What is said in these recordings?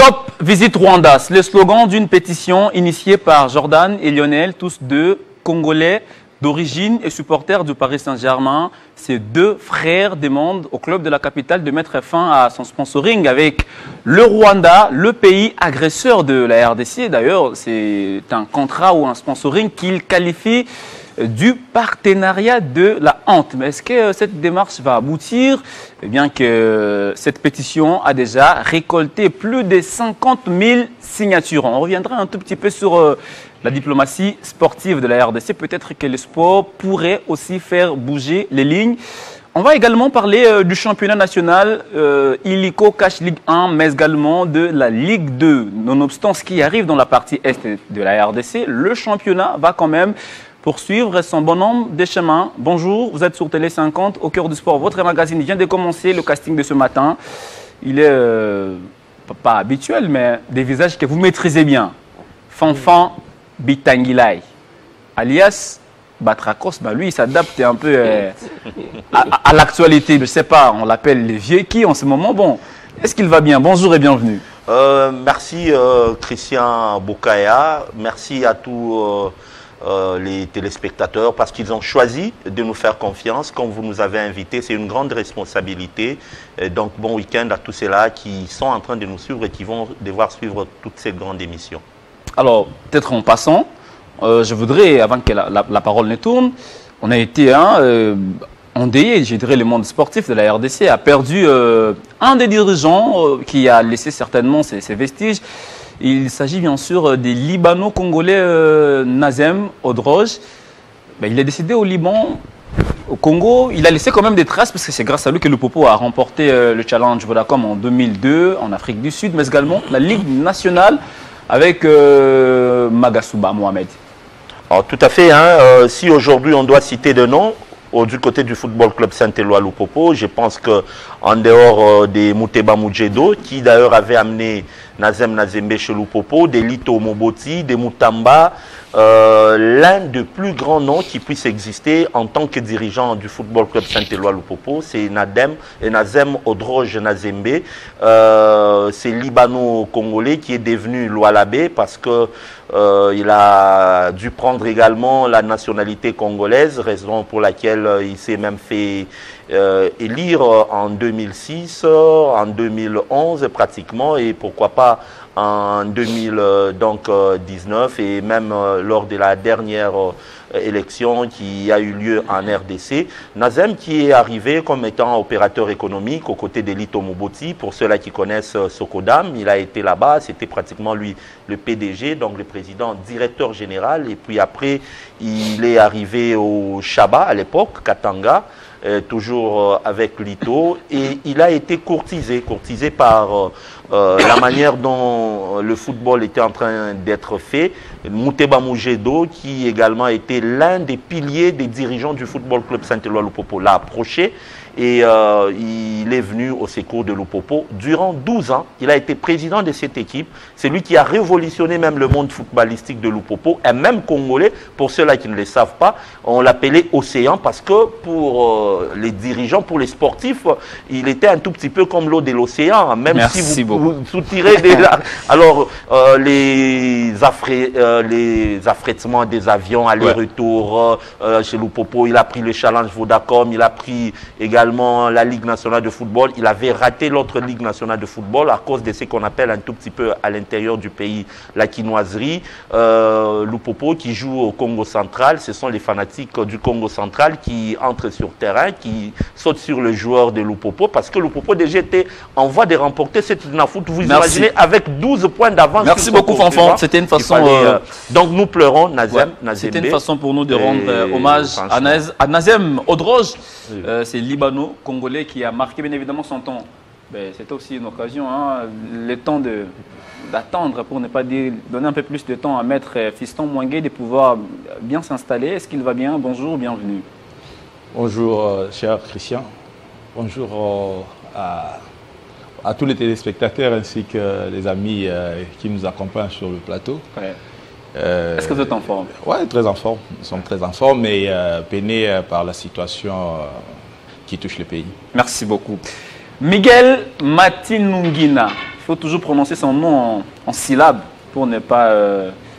Stop Visite Rwanda, c'est le slogan d'une pétition initiée par Jordan et Lionel, tous deux Congolais d'origine et supporters du Paris Saint-Germain. Ces deux frères demandent au club de la capitale de mettre fin à son sponsoring avec le Rwanda, le pays agresseur de la RDC. D'ailleurs, c'est un contrat ou un sponsoring qu'ils qualifient du partenariat de la honte. Mais est-ce que cette démarche va aboutir? Eh bien que cette pétition a déjà récolté plus de 50 000 signatures. On reviendra un tout petit peu sur la diplomatie sportive de la RDC. Peut-être que le sport pourrait aussi faire bouger les lignes. On va également parler du championnat national illico Cash Ligue 1, mais également de la Ligue 2. Nonobstant ce qui arrive dans la partie est de la RDC, le championnat va quand même poursuivre son bonhomme des chemins. Bonjour, vous êtes sur Télé 50, au cœur du sport. Votre magazine vient de commencer le casting de ce matin. Il est pas habituel, mais des visages que vous maîtrisez bien. Fanfan Bitangilai, alias Batrakos, bah lui il s'adapte un peu à l'actualité. Je ne sais pas, on l'appelle les vieux qui en ce moment. Bon, est-ce qu'il va bien? Bonjour et bienvenue. Merci Christian Boukaya, merci à tous les téléspectateurs parce qu'ils ont choisi de nous faire confiance. Comme vous nous avez invités, c'est une grande responsabilité. Donc bon week-end à tous ceux-là qui sont en train de nous suivre et qui vont devoir suivre toutes ces grandes émissions. Alors, peut-être en passant, je voudrais, avant que la parole ne tourne, on a été endeuillé, je dirais, le monde sportif de la RDC a perdu un des dirigeants qui a laissé certainement ses vestiges. Il s'agit bien sûr des Libano-Congolais Nazem Odroj. Ben, il est décédé au Liban, au Congo. Il a laissé quand même des traces parce que c'est grâce à lui que le Popo a remporté le Challenge Vodacom en 2002 en Afrique du Sud, mais également la Ligue nationale avec Magasuba Mohamed. Alors, tout à fait. Hein, si aujourd'hui on doit citer de noms, du côté du Football Club Saint-Éloi Lupopo, je pense qu'en dehors des Mouteba Mujedo, qui d'ailleurs avait amené Nazem Nazembe chez Lupopo, des Lito Moboti, des Moutamba, l'un des plus grands noms qui puisse exister en tant que dirigeant du Football Club Saint-Éloi Lupopo, c'est Nazem Odroj Nazembe, c'est Libano-Congolais qui est devenu Lualabé parce que il a dû prendre également la nationalité congolaise, raison pour laquelle il s'est même fait élire en 2006, en 2011 pratiquement, et pourquoi pas en 2019 et même lors de la dernière élection qui a eu lieu en RDC. Nazem qui est arrivé comme étant opérateur économique aux côtés d'Elito Moboti. Pour ceux-là qui connaissent Sokodam, il a été là-bas, c'était pratiquement lui le PDG, donc le président directeur général. Et puis après, il est arrivé au Chaba à l'époque, Katanga, toujours avec Lito, et il a été courtisé par la manière dont le football était en train d'être fait. Mouteba Mujedo, qui également était l'un des piliers des dirigeants du Football Club Saint-Éloi Lupopo, l'a approché et il est venu au secours de Lupopo. Durant 12 ans, il a été président de cette équipe. C'est lui qui a révolutionné même le monde footballistique de Lupopo, et même congolais, pour ceux-là qui ne le savent pas, on l'appelait Océan parce que pour les dirigeants, pour les sportifs, il était un tout petit peu comme l'eau de l'océan, même si vous soutirez déjà. Alors, les affrètements des avions, aller-retour chez Lupopo, il a pris le Challenge Vodacom, il a pris également la Ligue nationale de football. Il avait raté l'autre Ligue nationale de football à cause de ce qu'on appelle un tout petit peu à l'intérieur du pays la quinoiserie. Lupopo qui joue au Congo central, ce sont les fanatiques du Congo central qui entrent sur terrain, qui sautent sur le joueur de Lupopo parce que Lupopo déjà était en voie de remporter cette Nafoot. Vous imaginez avec 12 points d'avance. Merci beaucoup Fanfan, c'était une façon... donc nous pleurons Nazem. C'était une façon pour nous de rendre hommage à Nazem Odroj. C'est Libano-Congolais qui a marqué bien évidemment son temps. C'était aussi une occasion, hein, le temps d'attendre, pour ne pas dire, donner un peu plus de temps à Maître Fiston Mouangé de pouvoir bien s'installer. Est-ce qu'il va bien? Bonjour, bienvenue. Bonjour, cher Christian. Bonjour à tous les téléspectateurs ainsi que les amis qui nous accompagnent sur le plateau. Ouais. Est-ce que vous êtes en forme? Oui, très en forme. Nous sommes très en forme, mais peinés par la situation qui touche le pays. Merci beaucoup. Miguel Matinungina, faut toujours prononcer son nom en syllabes pour ne pas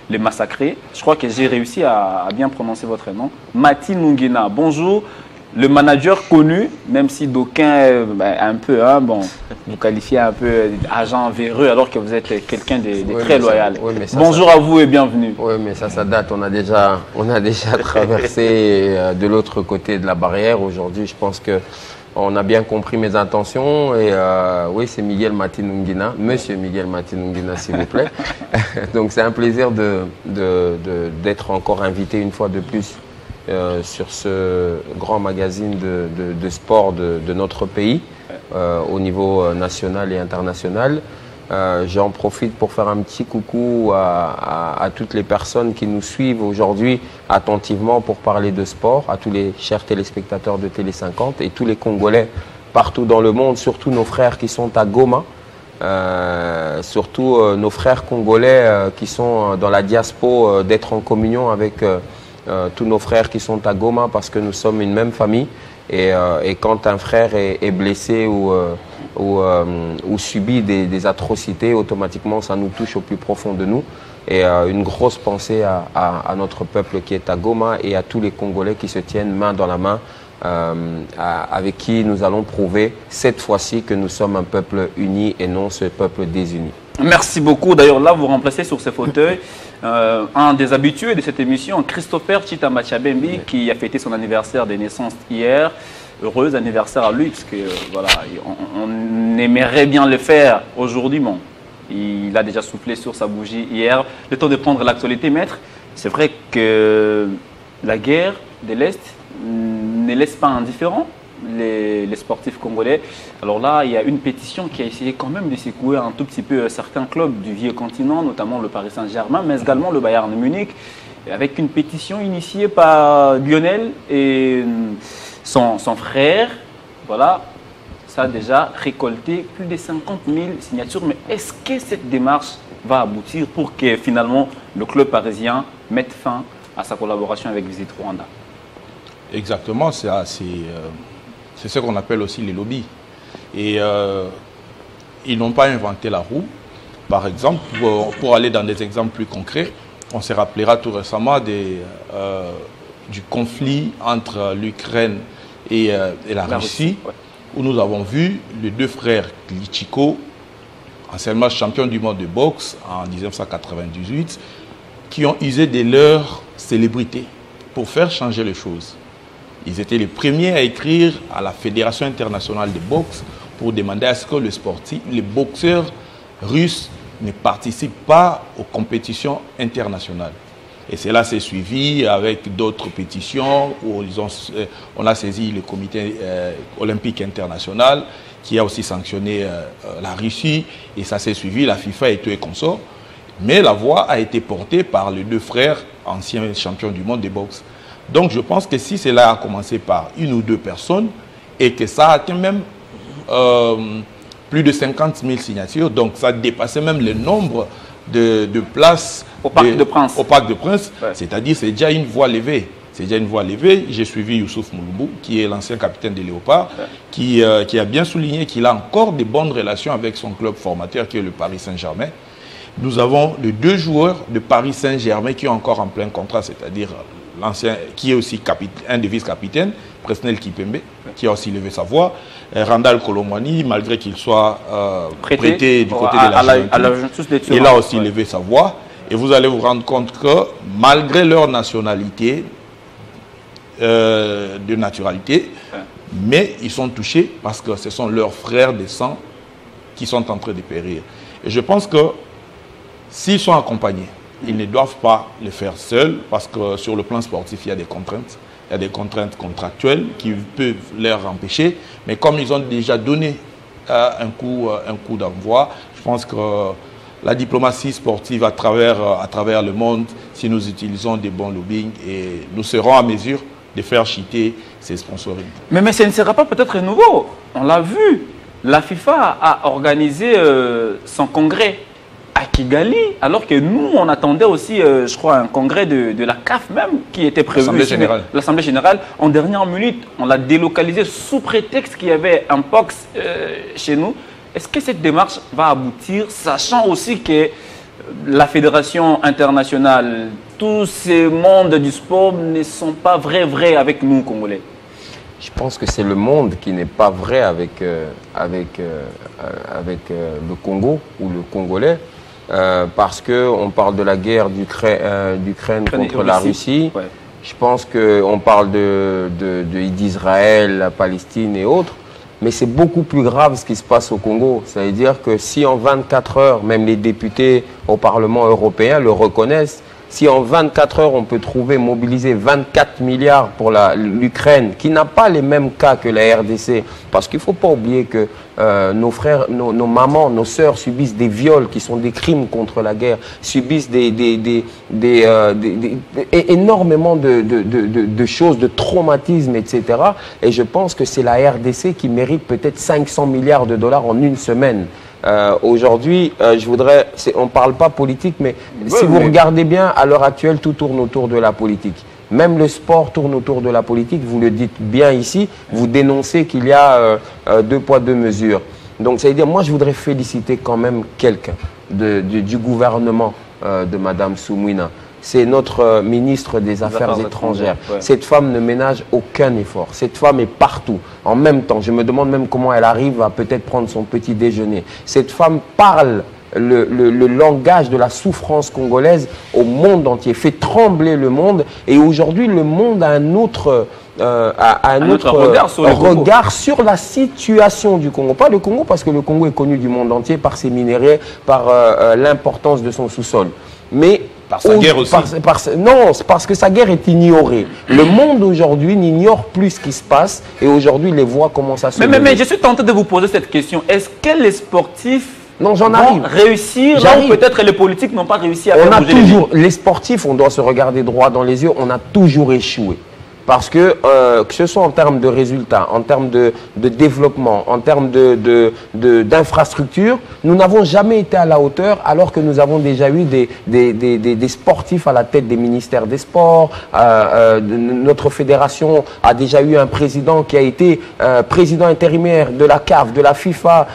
les massacrer. Je crois que j'ai réussi à bien prononcer votre nom. Mati Nungina, bonjour. Le manager connu, même si d'aucuns, un peu, hein, bon, vous qualifiez un peu d'agent véreux alors que vous êtes quelqu'un de très loyal. Bonjour à vous et bienvenue. Oui, mais ça date. On a déjà traversé de l'autre côté de la barrière. Aujourd'hui, je pense qu'on a bien compris mes intentions. Et oui, c'est Miguel Matinungina, Monsieur Miguel Matinungina, s'il vous plaît. Donc, c'est un plaisir d'être encore invité une fois de plus sur ce grand magazine de sport de notre pays au niveau national et international. J'en profite pour faire un petit coucou à toutes les personnes qui nous suivent aujourd'hui attentivement pour parler de sport, à tous les chers téléspectateurs de Télé 50 et tous les Congolais partout dans le monde, surtout nos frères qui sont à Goma, surtout nos frères congolais qui sont dans la diaspora, d'être en communion avec tous nos frères qui sont à Goma parce que nous sommes une même famille et quand un frère est blessé ou subit des atrocités, automatiquement ça nous touche au plus profond de nous et une grosse pensée à notre peuple qui est à Goma et à tous les Congolais qui se tiennent main dans la main avec qui nous allons prouver cette fois-ci que nous sommes un peuple uni et non ce peuple désuni. Merci beaucoup. D'ailleurs, là, vous remplacez sur ce fauteuil un des habitués de cette émission, Christopher Chitamachabembi, qui a fêté son anniversaire de naissance hier. Heureux anniversaire à lui, parce que voilà, on aimerait bien le faire aujourd'hui. Bon, il a déjà soufflé sur sa bougie hier. Le temps de prendre l'actualité, maître. C'est vrai que la guerre de l'Est ne laisse pas indifférent les sportifs congolais. Alors là, il y a une pétition qui a essayé quand même de secouer un tout petit peu certains clubs du vieux continent, notamment le Paris Saint-Germain, mais également le Bayern Munich, avec une pétition initiée par Lionel et son frère. Voilà, ça a déjà récolté plus de 50 000 signatures. Mais est-ce que cette démarche va aboutir pour que finalement le club parisien mette fin à sa collaboration avec Visit Rwanda? Exactement, c'est ce qu'on appelle aussi les lobbies. Et ils n'ont pas inventé la roue. Par exemple, pour aller dans des exemples plus concrets, on se rappellera tout récemment du conflit entre l'Ukraine et la Russie, ouais, où nous avons vu les deux frères Klitschko, anciennement champions du monde de boxe en 1998, qui ont usé de leur célébrité pour faire changer les choses. Ils étaient les premiers à écrire à la Fédération internationale de boxe pour demander à ce que les boxeurs russes ne participent pas aux compétitions internationales. Et cela s'est suivi avec d'autres pétitions où on a saisi le comité olympique international qui a aussi sanctionné la Russie et ça s'est suivi, la FIFA et tout et consorts. Mais la voix a été portée par les deux frères anciens champions du monde de boxe. Donc je pense que si cela a commencé par une ou deux personnes et que ça a atteint même plus de 50 000 signatures, donc ça dépassait même le nombre de places au Parc de Prince. Au Parc de Prince, ouais. C'est-à-dire c'est déjà une voix levée. C'est déjà une voix levée. J'ai suivi Youssouf Mouloubou, qui est l'ancien capitaine des Léopards, ouais, qui a bien souligné qu'il a encore de bonnes relations avec son club formateur qui est le Paris Saint-Germain. Nous avons les deux joueurs de Paris Saint-Germain qui sont encore en plein contrat, c'est-à-dire l'ancien, qui est aussi un des vice-capitaines, Presnel Kipembe, qui a aussi levé sa voix. Randall Colomwani, malgré qu'il soit prêté du côté de la Juventus, il a aussi levé sa voix. Et vous allez vous rendre compte que malgré leur nationalité, de naturalité, mais ils sont touchés parce que ce sont leurs frères de sang qui sont en train de périr. Et je pense que s'ils sont accompagnés, ils ne doivent pas le faire seuls parce que sur le plan sportif, il y a des contraintes. Il y a des contraintes contractuelles qui peuvent leur empêcher. Mais comme ils ont déjà donné un coup d'envoi, je pense que la diplomatie sportive à travers le monde, si nous utilisons des bons lobbying, et nous serons à mesure de faire chuter ces sponsorings. Mais ce ne sera pas peut-être nouveau. On l'a vu. La FIFA a organisé son congrès à Kigali, alors que nous, on attendait aussi, je crois, un congrès de la CAF même, qui était prévu. L'Assemblée générale. En dernière minute, on l'a délocalisé sous prétexte qu'il y avait un POX chez nous. Est-ce que cette démarche va aboutir, sachant aussi que la Fédération internationale, tous ces mondes du sport ne sont pas vrais avec nous, Congolais? Je pense que c'est le monde qui n'est pas vrai avec le Congo ou le Congolais, parce qu'on parle de la guerre d'Ukraine contre la Russie. Ouais. Je pense qu'on parle d'Israël, la Palestine et autres, mais c'est beaucoup plus grave ce qui se passe au Congo. Ça veut dire que si en 24 heures, même les députés au Parlement européen le reconnaissent, si en 24 heures, on peut mobiliser 24 milliards pour l'Ukraine, qui n'a pas les mêmes cas que la RDC, parce qu'il ne faut pas oublier que nos frères, nos mamans, nos sœurs subissent des viols qui sont des crimes contre la guerre, subissent énormément de choses, de traumatismes, etc. Et je pense que c'est la RDC qui mérite peut-être 500 milliards de dollars en une semaine. Aujourd'hui, on ne parle pas politique, mais si vous regardez bien, à l'heure actuelle, tout tourne autour de la politique. Même le sport tourne autour de la politique. Vous le dites bien ici, vous dénoncez qu'il y a 2 poids 2 mesures. Donc, ça veut dire, moi, je voudrais féliciter quand même quelqu'un du gouvernement de Mme Soumouina. C'est notre ministre des Affaires étrangères. Ouais. Cette femme ne ménage aucun effort. Cette femme est partout. En même temps, je me demande même comment elle arrive à peut-être prendre son petit déjeuner. Cette femme parle le langage de la souffrance congolaise au monde entier, fait trembler le monde. Et aujourd'hui, le monde a un autre regard sur la situation du Congo. Pas le Congo, parce que le Congo est connu du monde entier par ses minéraux, par l'importance de son sous-sol. Mais par sa guerre aussi. Non, parce que sa guerre est ignorée. Le monde aujourd'hui n'ignore plus ce qui se passe et aujourd'hui les voix commencent à se lever. Mais je suis tenté de vous poser cette question. Est-ce que les sportifs vont réussir là où peut-être les politiques n'ont pas réussi à faire bouger les sportifs, on doit se regarder droit dans les yeux, on a toujours échoué. Parce que ce soit en termes de résultats, en termes de développement, en termes d'infrastructures, nous n'avons jamais été à la hauteur alors que nous avons déjà eu des sportifs à la tête des ministères des sports. Notre fédération a déjà eu un président qui a été président intérimaire de la CAF, de la FIFA,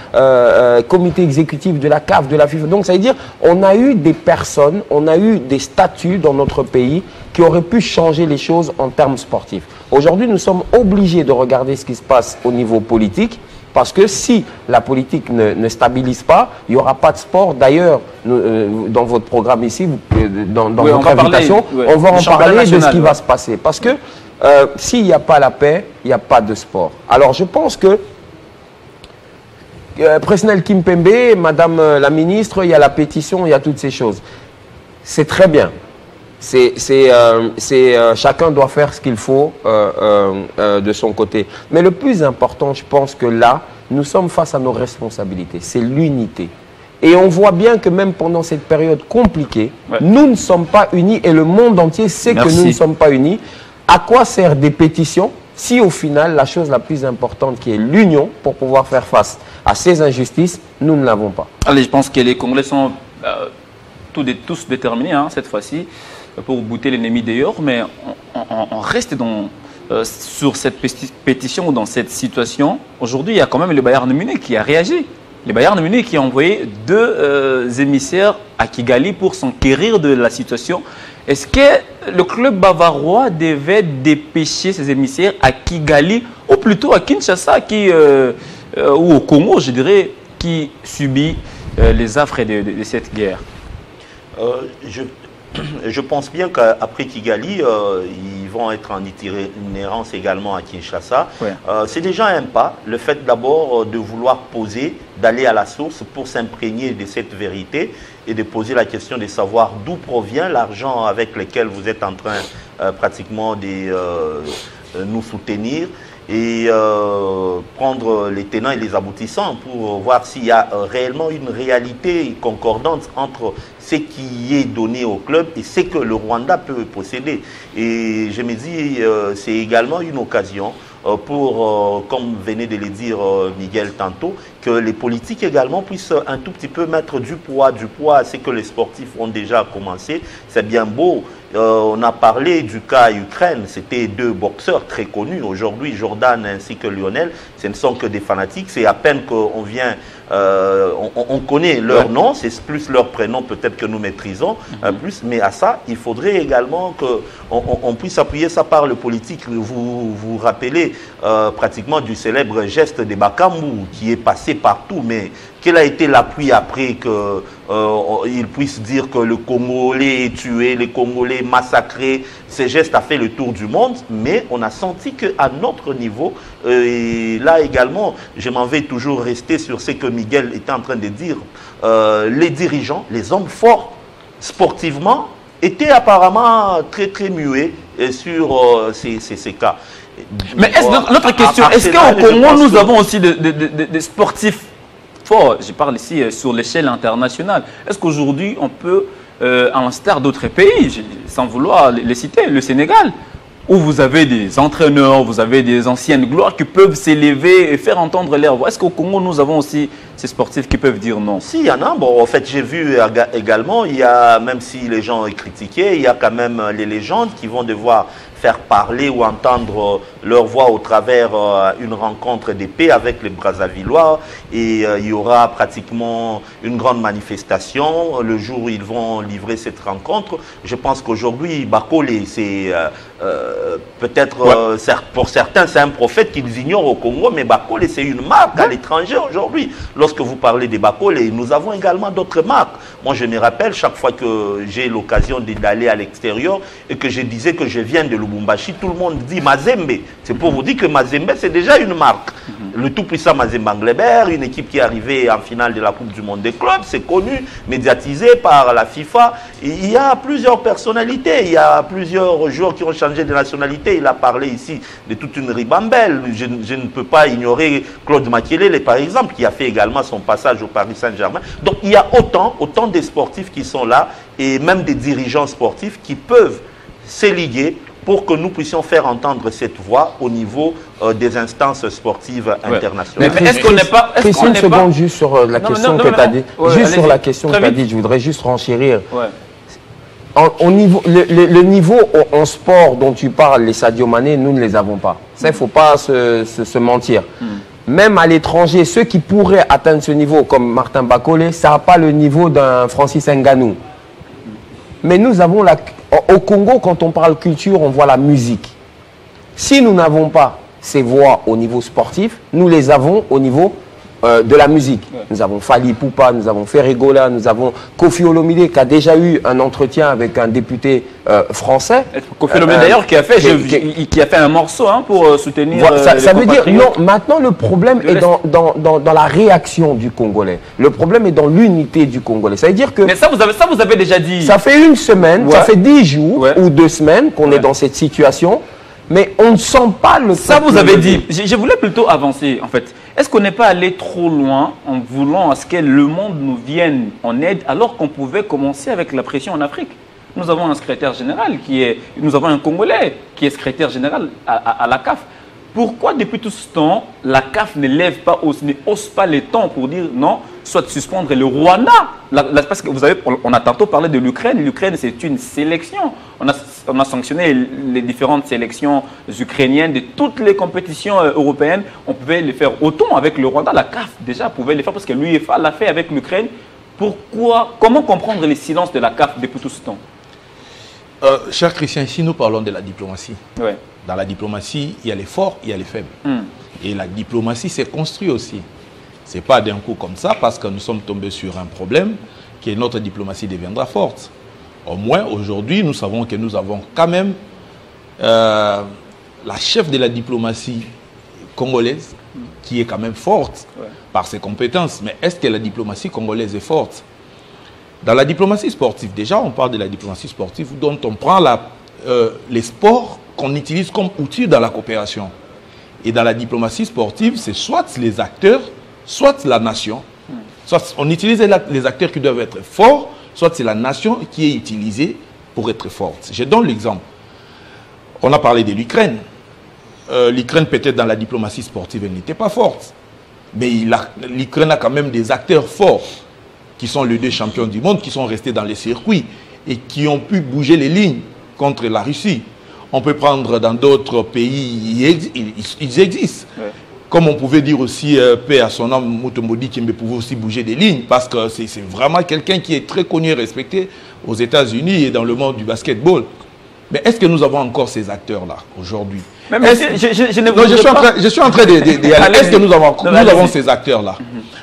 comité exécutif de la CAF, de la FIFA. Donc ça veut dire on a eu des personnes, on a eu des statuts dans notre pays qui auraient pu changer les choses en termes sportifs. Aujourd'hui, nous sommes obligés de regarder ce qui se passe au niveau politique, parce que si la politique ne stabilise pas, il n'y aura pas de sport. D'ailleurs, dans votre programme ici, dans votre invitation, on va en parler de ce qui va se passer. Parce que s'il n'y a pas la paix, il n'y a pas de sport. Alors, je pense que Presnel Kimpembe, Madame la ministre, il y a la pétition, il y a toutes ces choses. C'est très bien. Chacun doit faire ce qu'il faut de son côté. Mais le plus important, je pense que là, nous sommes face à nos responsabilités. C'est l'unité. Et on voit bien que même pendant cette période compliquée, nous ne sommes pas unis et le monde entier sait que nous ne sommes pas unis. À quoi servent des pétitions si au final, la chose la plus importante qui est l'union pour pouvoir faire face à ces injustices, nous ne l'avons pas? Allez, je pense que les Congolais sont tous déterminés cette fois-ci pour bouter l'ennemi d'ailleurs, mais on reste sur cette pétition ou dans cette situation. Aujourd'hui, il y a quand même le Bayern Munich qui a réagi. Le Bayern Munich qui a envoyé 2 émissaires à Kigali pour s'enquérir de la situation. Est-ce que le club bavarois devait dépêcher ses émissaires à Kigali, ou plutôt à Kinshasa, ou au Congo, je dirais, qui subit les affres de cette guerre? Je pense bien qu'après Kigali, ils vont être en itinérance également à Kinshasa. Ouais. C'est déjà un pas, le fait d'abord de vouloir poser, d'aller à la source pour s'imprégner de cette vérité et de poser la question de savoir d'où provient l'argent avec lequel vous êtes en train pratiquement de nous soutenir, et prendre les tenants et les aboutissants pour voir s'il y a réellement une réalité concordante entre ce qui est donné au club et ce que le Rwanda peut posséder. Et je me dis, c'est également une occasion pour, comme venait de le dire Miguel tantôt, que les politiques également puissent un tout petit peu mettre du poids à ce que les sportifs ont déjà commencé. C'est bien beau. On a parlé du cas Ukraine, c'était deux boxeurs très connus. Aujourd'hui, Jordan ainsi que Lionel, ce ne sont que des fanatiques. C'est à peine qu'on vient, on connaît leur nom, c'est plus leur prénom peut-être que nous maîtrisons plus. Mais à ça, il faudrait également qu'on puisse appuyer ça par le politique. Vous vous rappelez pratiquement du célèbre geste de Bakambu qui est passé partout, mais quel a été l'appui après qu'il puisse dire que le Congolais est tué, les Congolais massacrés? Ce geste a fait le tour du monde, mais on a senti qu'à notre niveau, et là également, je m'en vais toujours rester sur ce que Miguel était en train de dire, les dirigeants, les hommes forts, sportivement, étaient apparemment très très muets sur ces cas. Mais notre question, est-ce qu'au Congo, nous avons aussi des sportifs forts? Je parle ici sur l'échelle internationale. Est-ce qu'aujourd'hui, on peut, à l'instar d'autres pays, sans vouloir les citer, le Sénégal, où vous avez des entraîneurs, vous avez des anciennes gloires qui peuvent s'élever et faire entendre leur voix. Est-ce qu'au Congo, nous avons aussi ces sportifs qui peuvent dire non? Si, il y en a. Bon, en fait, j'ai vu également, il y a, même si les gens ont critiqué, il y a quand même les légendes qui vont devoir faire parler ou entendre leur voix au travers une rencontre d'épée avec les Brazzavillois. Et il y aura pratiquement une grande manifestation le jour où ils vont livrer cette rencontre. Je pense qu'aujourd'hui, Bakole, c'est peut-être pour certains, c'est un prophète qu'ils ignorent au Congo, mais Bakole, c'est une marque à l'étranger aujourd'hui. Lorsque vous parlez des Bakole, nous avons également d'autres marques. Moi, je me rappelle, chaque fois que j'ai l'occasion d'aller à l'extérieur et que je disais que je viens de Lubumbashi, tout le monde dit Mazembe. C'est pour vous dire que Mazembe, c'est déjà une marque. Le tout-puissant Mazembe Anglebert, une équipe qui est arrivée en finale de la Coupe du Monde des clubs, c'est connu, médiatisé par la FIFA. Il y a plusieurs personnalités, il y a plusieurs joueurs qui ont changé de nationalité. Il a parlé ici de toute une ribambelle. Je ne peux pas ignorer Claude Makelele, par exemple, qui a fait également son passage au Paris Saint-Germain. Donc il y a autant de sportifs qui sont là et même des dirigeants sportifs qui peuvent s'éliguer pour que nous puissions faire entendre cette voix au niveau des instances sportives internationales. Mais est-ce qu'on n'est pas... Une seconde juste sur la question que tu as dit. Juste sur la question que tu as dit, je voudrais juste renchérir. Le niveau en sport dont tu parles, les Sadio Mané, nous ne les avons pas. Ça, il ne faut pas se mentir. Même à l'étranger, ceux qui pourraient atteindre ce niveau, comme Martin Bakole, ça n'a pas le niveau d'un Francis Ngannou. Mais nous avons au Congo, quand on parle culture, on voit la musique. Si nous n'avons pas ces voix au niveau sportif, nous les avons au niveau de la musique. Nous avons Fally Ipupa, nous avons Ferregola, nous avons Kofi Olomide qui a déjà eu un entretien avec un député français. Kofi Olomide d'ailleurs qui a fait un morceau pour soutenir ça veut dire, non, maintenant le problème est dans la réaction du Congolais. Le problème est dans l'unité du Congolais. Ça veut dire que... Mais ça vous avez déjà dit. Ça fait une semaine, ça fait 10 jours ou 2 semaines qu'on est dans cette situation. Mais on ne sent pas le... Ça, vous avez dit. Je voulais plutôt avancer, en fait. Est-ce qu'on n'est pas allé trop loin en voulant à ce que le monde nous vienne en aide alors qu'on pouvait commencer avec la pression en Afrique? Nous avons un secrétaire général nous avons un Congolais qui est secrétaire général à la CAF. Pourquoi depuis tout ce temps, la CAF ne hausse pas les tons pour dire non, soit suspendre le Rwanda? Parce que vous savez, on a tantôt parlé de l'Ukraine. L'Ukraine, c'est une sélection. On a sanctionné les différentes sélections ukrainiennes de toutes les compétitions européennes. On pouvait les faire autant avec le Rwanda. La CAF, déjà, pouvait les faire parce que l'UEFA l'a fait avec l'Ukraine. Comment comprendre les silences de la CAF depuis tout ce temps? Cher Christian, ici, nous parlons de la diplomatie. Ouais. Dans la diplomatie, il y a les forts, il y a les faibles. Et la diplomatie s'est construite aussi. Ce n'est pas d'un coup comme ça, parce que nous sommes tombés sur un problème, que notre diplomatie deviendra forte. Au moins, aujourd'hui, nous savons que nous avons quand même la chef de la diplomatie congolaise, qui est quand même forte par ses compétences. Mais est-ce que la diplomatie congolaise est forte? Dans la diplomatie sportive, déjà, on parle de la diplomatie sportive, dont on prend les sports qu'on utilise comme outil dans la coopération. Et dans la diplomatie sportive, c'est soit les acteurs, soit la nation. Soit on utilise les acteurs qui doivent être forts, soit c'est la nation qui est utilisée pour être forte. Je donne l'exemple. On a parlé de l'Ukraine. L'Ukraine, peut-être dans la diplomatie sportive, elle n'était pas forte. Mais l'Ukraine a quand même des acteurs forts qui sont les 2 champions du monde, qui sont restés dans les circuits et qui ont pu bouger les lignes contre la Russie. On peut prendre dans d'autres pays, ils existent. Ouais. Comme on pouvait dire aussi, paix à son âme, Mutombo Dikembe pouvait aussi bouger des lignes, parce que c'est vraiment quelqu'un qui est très connu et respecté aux États-Unis et dans le monde du basketball. Mais est-ce que nous avons encore ces acteurs-là aujourd'hui? Je suis en train de est-ce que nous avons ces acteurs-là?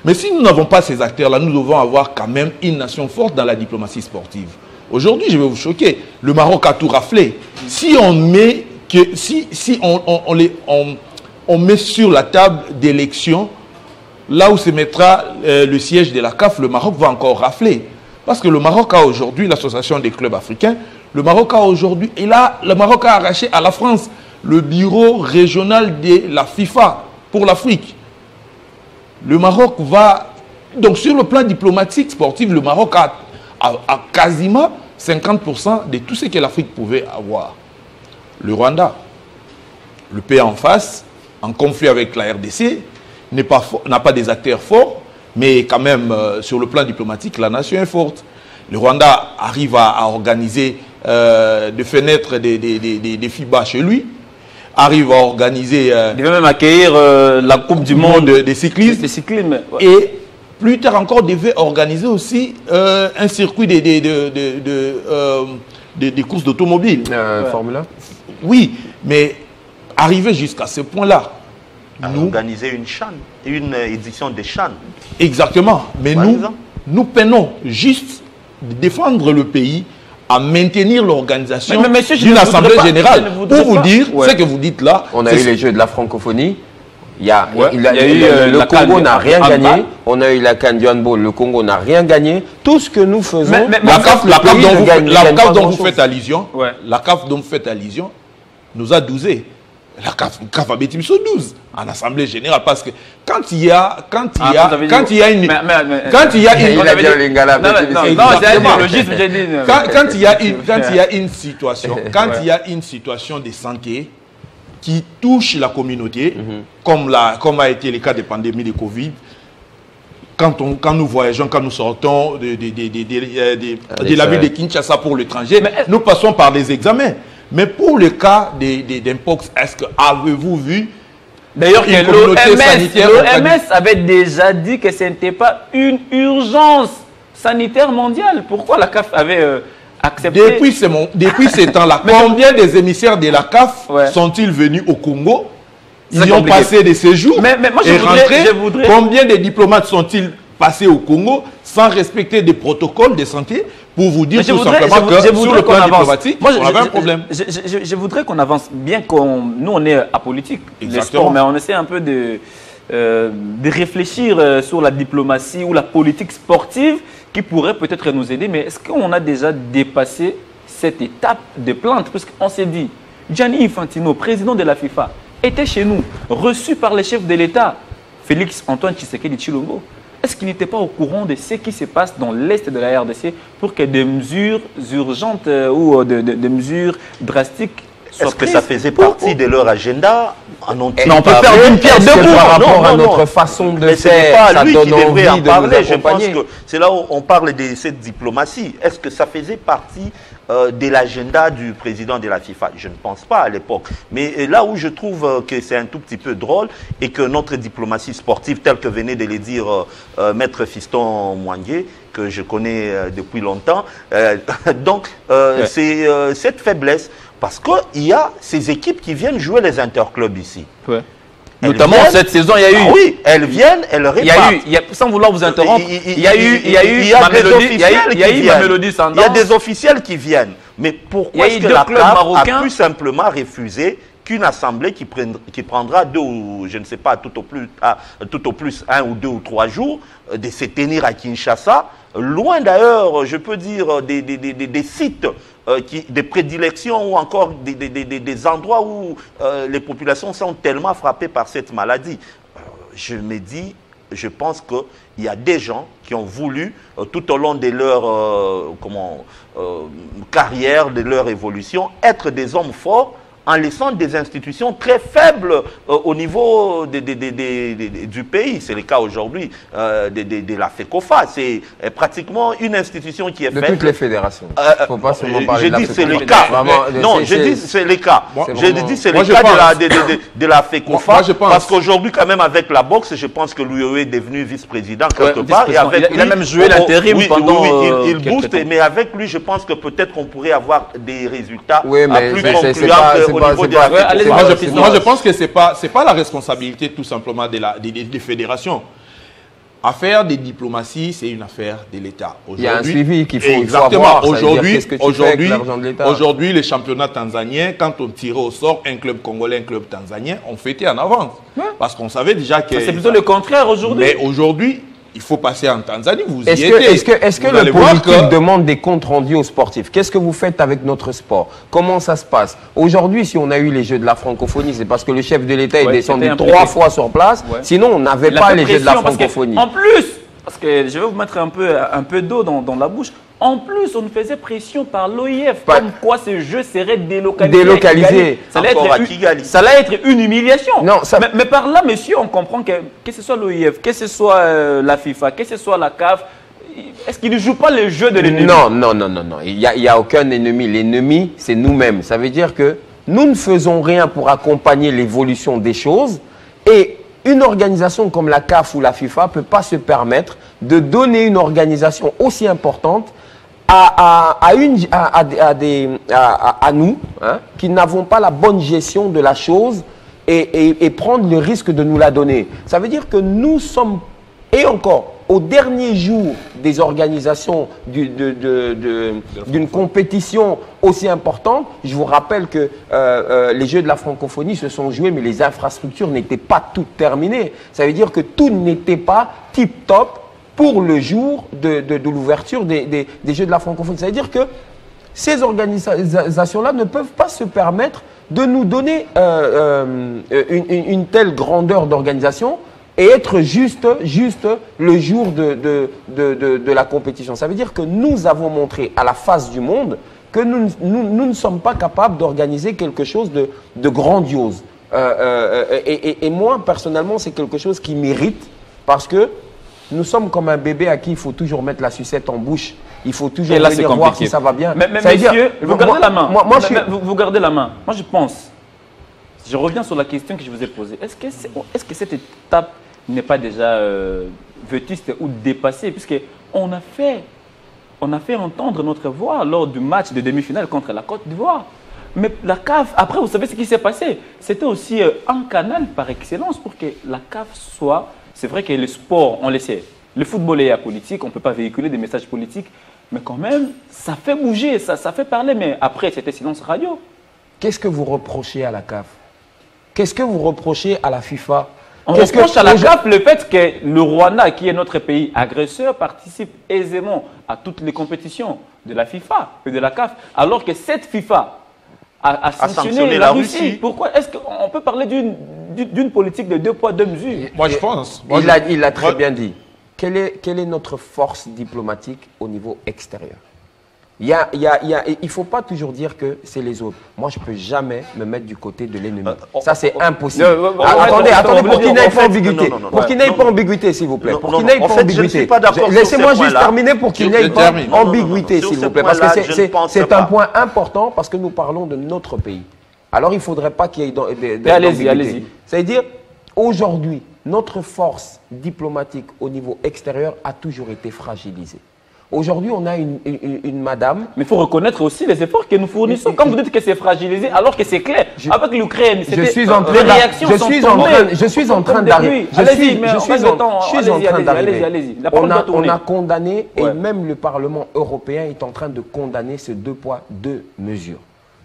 Mais si nous n'avons pas ces acteurs-là, nous devons avoir quand même une nation forte dans la diplomatie sportive. Aujourd'hui, je vais vous choquer. Le Maroc a tout raflé. Si on met on met sur la table d'élection, là où se mettra le siège de la CAF, le Maroc va encore rafler. Parce que le Maroc a aujourd'hui, l'association des clubs africains, le Maroc a aujourd'hui, et là, le Maroc a arraché à la France le bureau régional de la FIFA pour l'Afrique. Le Maroc va... Donc sur le plan diplomatique, sportif, le Maroc a quasiment 50% de tout ce que l'Afrique pouvait avoir. Le Rwanda, le pays en face, en conflit avec la RDC, n'a pas des acteurs forts, mais quand même, sur le plan diplomatique, la nation est forte. Le Rwanda arrive à organiser des fenêtres des FIBA chez lui, arrive à organiser... il va même accueillir la Coupe du monde des cyclistes. Ouais. Et plus tard encore, devait organiser aussi un circuit des courses d'automobile. Formule 1. Oui, mais arriver jusqu'à ce point-là, organiser une CHAN, une édition des CHAN. Exactement. Mais nous peinons juste de défendre le pays à maintenir l'organisation d'une assemblée générale. Pour vous dire ce que vous dites là. On a eu les Jeux de la francophonie. Le Congo n'a rien gagné. On a eu la CAN du handball. Le Congo n'a rien gagné. Tout ce que nous faisons, la CAF dont vous faites allusion, nous a 12. La CAF a bêti 12 en assemblée générale, parce que quand il y a une situation de santé qui touche la communauté, comme a été le cas des pandémies de Covid, quand nous voyageons, quand nous sortons de la ville de Kinshasa pour l'étranger, nous passons par des examens. Mais pour le cas d'Impox, est-ce que avez-vous vu? D'ailleurs, l'OMS avait déjà dit que ce n'était pas une urgence sanitaire mondiale. Pourquoi la CAF avait accepté? Depuis ces temps-là, combien des émissaires de la CAF sont-ils venus au Congo? Ils ont passé des séjours et rentrés. Combien de diplomates sont-ils passés au Congo sans respecter des protocoles de santé? Pour vous dire tout simplement que sur le plan diplomatique, on avait un problème. Je voudrais qu'on avance, bien nous on est apolitique, les sports, mais on essaie un peu de réfléchir sur la diplomatie ou la politique sportive qui pourrait peut-être nous aider. Mais est-ce qu'on a déjà dépassé cette étape de plainte? Parce qu'on s'est dit, Gianni Infantino, président de la FIFA, était chez nous, reçu par les chefs de l'État, Félix Antoine Tshisekedi Tshilombo. Est-ce qu'il n'était pas au courant de ce qui se passe dans l'Est de la RDC pour que des mesures urgentes ou des mesures drastiques soient prises? Est-ce que ça faisait partie de leur agenda? Non, on peut faire une pierre deux coups par rapport à notre façon de faire. Mais ce n'est pas lui qui devrait en parler. Je pense que c'est là où on parle de cette diplomatie. Est-ce que ça faisait partie de l'agenda du président de la FIFA? Je ne pense pas à l'époque. Mais là où je trouve que c'est un tout petit peu drôle et que notre diplomatie sportive, telle que venait de le dire Maître Fiston Mwangué, que je connais depuis longtemps, c'est cette faiblesse. Parce qu'il y a ces équipes qui viennent jouer les interclubs ici. Ouais. Notamment cette saison, il y a eu... Ah oui, elles viennent, elles répartent. Sans vouloir vous interrompre, il y a des officiels qui viennent. Mais pourquoi est-ce que la CAF a pu simplement refuser qu'une assemblée qui prendra 2 ou, je ne sais pas, tout au plus 1 ou 2 ou 3 jours, de se tenir à Kinshasa, loin d'ailleurs, je peux dire, des sites, des prédilections ou encore des endroits où les populations sont tellement frappées par cette maladie. Je me dis, je pense qu'il y a des gens qui ont voulu, tout au long de leur carrière, de leur évolution, être des hommes forts en laissant des institutions très faibles au niveau du pays. C'est le cas aujourd'hui de la FECOFA. C'est pratiquement une institution qui est faite... De toutes les fédérations. Faut pas seulement parler de la FECOFA. C'est le cas. Non, je dis c'est le cas. Je dis c'est le cas de la FECOFA. Parce qu'aujourd'hui, quand même, avec la boxe, je pense que l'UEE est devenu vice-président quelque part. Et avec il a même joué l'intérim pendant... il booste, mais avec lui, je pense que peut-être qu'on pourrait avoir des résultats plus concluants. Moi, je pense que c'est pas la responsabilité tout simplement des fédérations. Affaire des diplomaties, c'est une affaire de l'État. Il y a un suivi qu'il faut, exactement. Avoir. Aujourd'hui, les championnats tanzaniens, quand on tirait au sort un club congolais, un club tanzanien, on fêtait en avance. Parce qu'on savait déjà que... C'est plutôt le contraire aujourd'hui. Mais aujourd'hui... Il faut passer en Tanzanie, vous y étiez. Est-ce que le politique demande des comptes rendus aux sportifs? Qu'est-ce que vous faites avec notre sport? Comment ça se passe? Aujourd'hui, si on a eu les Jeux de la francophonie, c'est parce que le chef de l'État est descendu 3 fois sur place. Sinon, on n'avait pas les Jeux de la francophonie. En plus, parce que je vais vous mettre un peu d'eau dans la bouche, en plus, on nous faisait pression par l'OIF, comme quoi ce jeu serait délocalisé. Ça allait être une humiliation. Non, mais par là, monsieur, on comprend que ce soit l'OIF, que ce soit la FIFA, que ce soit la CAF, est-ce qu'ils ne jouent pas le jeu de l'ennemi? Non. Il n'y a aucun ennemi. L'ennemi, c'est nous-mêmes. Ça veut dire que nous ne faisons rien pour accompagner l'évolution des choses et une organisation comme la CAF ou la FIFA ne peut pas se permettre de donner une organisation aussi importante à nous, hein, qui n'avons pas la bonne gestion de la chose et prendre le risque de nous la donner. Ça veut dire que nous sommes, et encore, au dernier jour des organisations d'une compétition aussi importante. Je vous rappelle que les Jeux de la francophonie se sont joués, mais les infrastructures n'étaient pas toutes terminées. Ça veut dire que tout n'était pas tip-top pour le jour de l'ouverture des Jeux de la francophonie. Ça veut dire que ces organisations-là ne peuvent pas se permettre de nous donner une telle grandeur d'organisation et être juste le jour de la compétition. Ça veut dire que nous avons montré à la face du monde que nous ne sommes pas capables d'organiser quelque chose de grandiose. Et moi, personnellement, c'est quelque chose qui m'irrite parce que nous sommes comme un bébé à qui il faut toujours mettre la sucette en bouche. Il faut toujours venir voir si ça va bien. Mais messieurs, vous gardez la main. Vous gardez la main. Moi, je pense, je reviens sur la question que je vous ai posée. Est-ce que cette étape n'est pas déjà vétuste ou dépassée, puisqu'on a fait entendre notre voix lors du match de demi-finale contre la Côte d'Ivoire. Mais la CAF, après, vous savez ce qui s'est passé. C'était aussi un canal par excellence pour que la CAF soit... C'est vrai que le sport, on le sait, le football est apolitique, on ne peut pas véhiculer des messages politiques, mais quand même, ça fait bouger, ça fait parler. Mais après, c'était silence radio. Qu'est-ce que vous reprochez à la CAF? Qu'est-ce que vous reprochez à la FIFA? On reproche à la CAF le fait que le Rwanda, qui est notre pays agresseur, participe aisément à toutes les compétitions de la FIFA et de la CAF, alors que cette FIFA a sanctionné la Russie. Pourquoi est-ce qu'on peut parler d'une politique de 2 poids 2 mesures? Moi, je pense. Il a très bien dit. Quelle est notre force diplomatique au niveau extérieur? Il ne faut pas toujours dire que c'est les autres. Moi, je ne peux jamais me mettre du côté de l'ennemi. Ça, c'est impossible. Attendez, pour qu'il n'ait pas ambiguïté. Pour qu'il n'ait pas ambiguïté, s'il vous plaît. Pour qu'il n'ait pas ambiguïté. Laissez-moi juste terminer pour qu'il n'ait pas ambiguïté, s'il vous plaît. Parce que c'est un point important, parce que nous parlons de notre pays. Alors, il ne faudrait pas qu'il y ait d'ambiguïté. Allez-y. C'est-à-dire, aujourd'hui, notre force diplomatique au niveau extérieur a toujours été fragilisée. Aujourd'hui, on a une madame... Mais il faut reconnaître aussi les efforts que nous fournissons. Quand vous dites que c'est fragilisé, alors que c'est clair. Avec l'Ukraine, les réactions je suis en train d'arriver. On a condamné, et même le Parlement européen est en train de condamner ce 2 poids 2 mesures.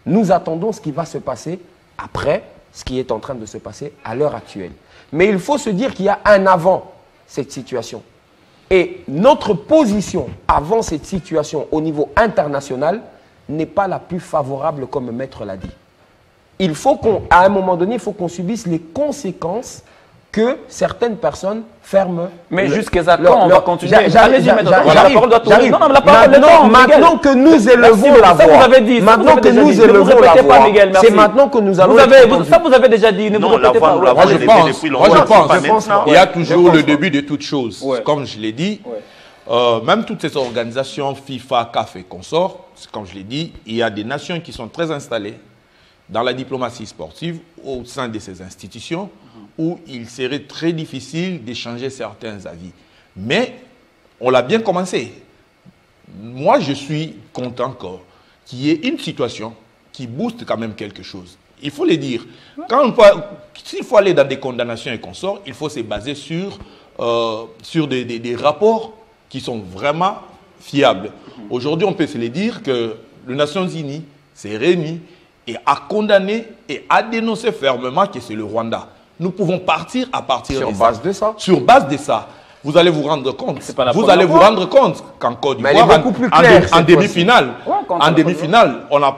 Nous attendons ce qui va se passer après ce qui est en train de se passer à l'heure actuelle. Mais il faut se dire qu'il y a un avant cette situation. Et notre position avant cette situation au niveau international n'est pas la plus favorable, comme Maître l'a dit. Il faut qu'à un moment donné, il faut qu'on subisse les conséquences que certaines personnes ferment. Mais jusqu'à quand on va continuer? J'arrive. Non, la parole maintenant que nous élevons la voix. Ça, vous avez dit. Maintenant que nous élevons la voix. C'est maintenant que nous allons. Ça, vous avez déjà dit. Ne vous répétez pas. Moi, je pense. Il y a toujours le début de toute chose. Comme je l'ai dit, même toutes ces organisations, FIFA, CAF et consorts, comme je l'ai dit, il y a des nations qui sont très installées dans la diplomatie sportive au sein de ces institutions où il serait très difficile d'échanger certains avis. Mais on l'a bien commencé. Moi, je suis content qu'il y ait une situation qui booste quand même quelque chose. Il faut le dire. S'il faut aller dans des condamnations et consorts, il faut se baser sur des rapports qui sont vraiment fiables. Aujourd'hui, on peut se le dire que les Nations Unies s'est réunie et a condamné et a dénoncé fermement que c'est le Rwanda. Nous pouvons partir à partir de ça. Sur base de ça. Vous allez vous rendre compte. Vous allez vous rendre compte qu'en Côte d'Ivoire, en demi-finale, on n'a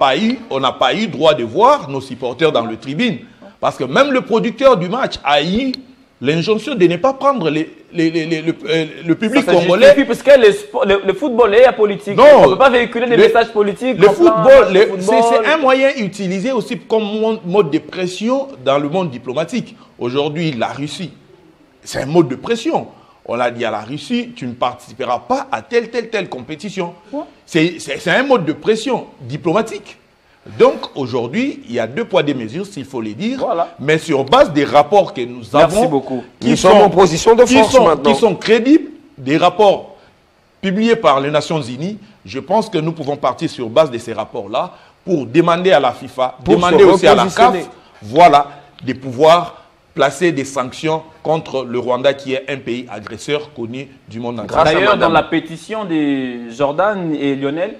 pas eu droit de voir nos supporters dans le tribune. Parce que même le producteur du match a eu l'injonction de ne pas prendre le public congolais. Parce que le football est apolitique. On ne peut pas véhiculer des messages politiques. Le football, c'est un moyen utilisé aussi comme mode de pression dans le monde diplomatique. Aujourd'hui, la Russie, c'est un mode de pression. On l'a dit à la Russie, tu ne participeras pas à telle compétition. C'est un mode de pression diplomatique. Donc aujourd'hui, il y a 2 poids 2 mesures, s'il faut les dire, mais sur base des rapports que nous avons, qui sont en position de force maintenant, qui sont crédibles, des rapports publiés par les Nations Unies, je pense que nous pouvons partir sur base de ces rapports-là pour demander à la FIFA, demander aussi à la CAF, de pouvoir placer des sanctions contre le Rwanda qui est un pays agresseur connu du monde entier. D'ailleurs, dans la pétition de Jordan et Lionel,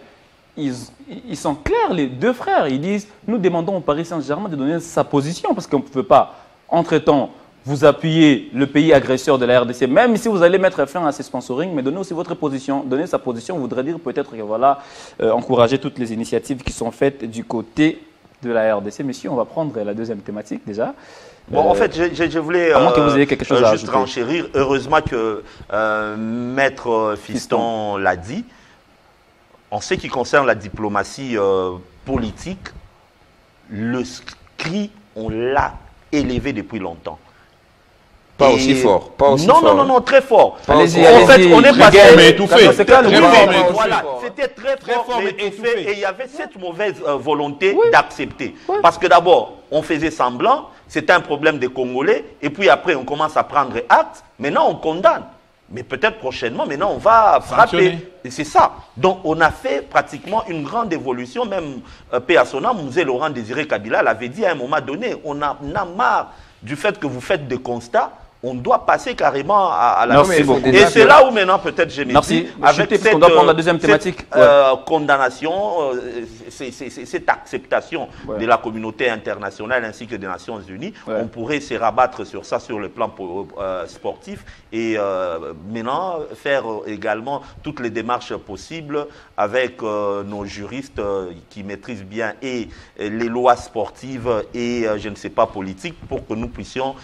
ils sont clairs, les 2 frères. Ils disent, nous demandons au Paris Saint-Germain de donner sa position parce qu'on ne peut pas, entre-temps, vous appuyer le pays agresseur de la RDC, même si vous allez mettre fin à ces sponsoring, mais donnez aussi votre position. Donner sa position voudrait dire peut-être que encourager toutes les initiatives qui sont faites du côté de la RDC. Messieurs, on va prendre la deuxième thématique déjà. Bon, en fait, je voulais à moins que vous ayez quelque chose à juste renchérir. Heureusement que Maître Fiston l'a dit. En ce qui concerne la diplomatie politique, le cri, on l'a élevé depuis longtemps. Pas aussi fort. Non, très fort. Allez-y, en fait, on est passé. Mais étouffé. C'était très fort, mais étouffé. Et il y avait cette mauvaise volonté d'accepter. Parce que d'abord, on faisait semblant, c'était un problème des Congolais, et puis après, on commence à prendre acte. Maintenant, on condamne. Mais peut-être prochainement, maintenant, on va frapper. Et c'est ça. Donc, on a fait pratiquement une grande évolution. Même paix à son âme, Mzee Laurent Désiré Kabila l'avait dit à un moment donné. On a marre du fait que vous faites des constats. On doit passer carrément à la... Merci beaucoup. Et c'est là où maintenant, peut-être, j'ai mis... Merci. Avec cette, doit prendre la deuxième thématique. Condamnation, cette acceptation de la communauté internationale ainsi que des Nations Unies, on pourrait se rabattre sur ça sur le plan sportif et maintenant faire également toutes les démarches possibles avec nos juristes qui maîtrisent bien et les lois sportives et je ne sais pas politiques pour que nous puissions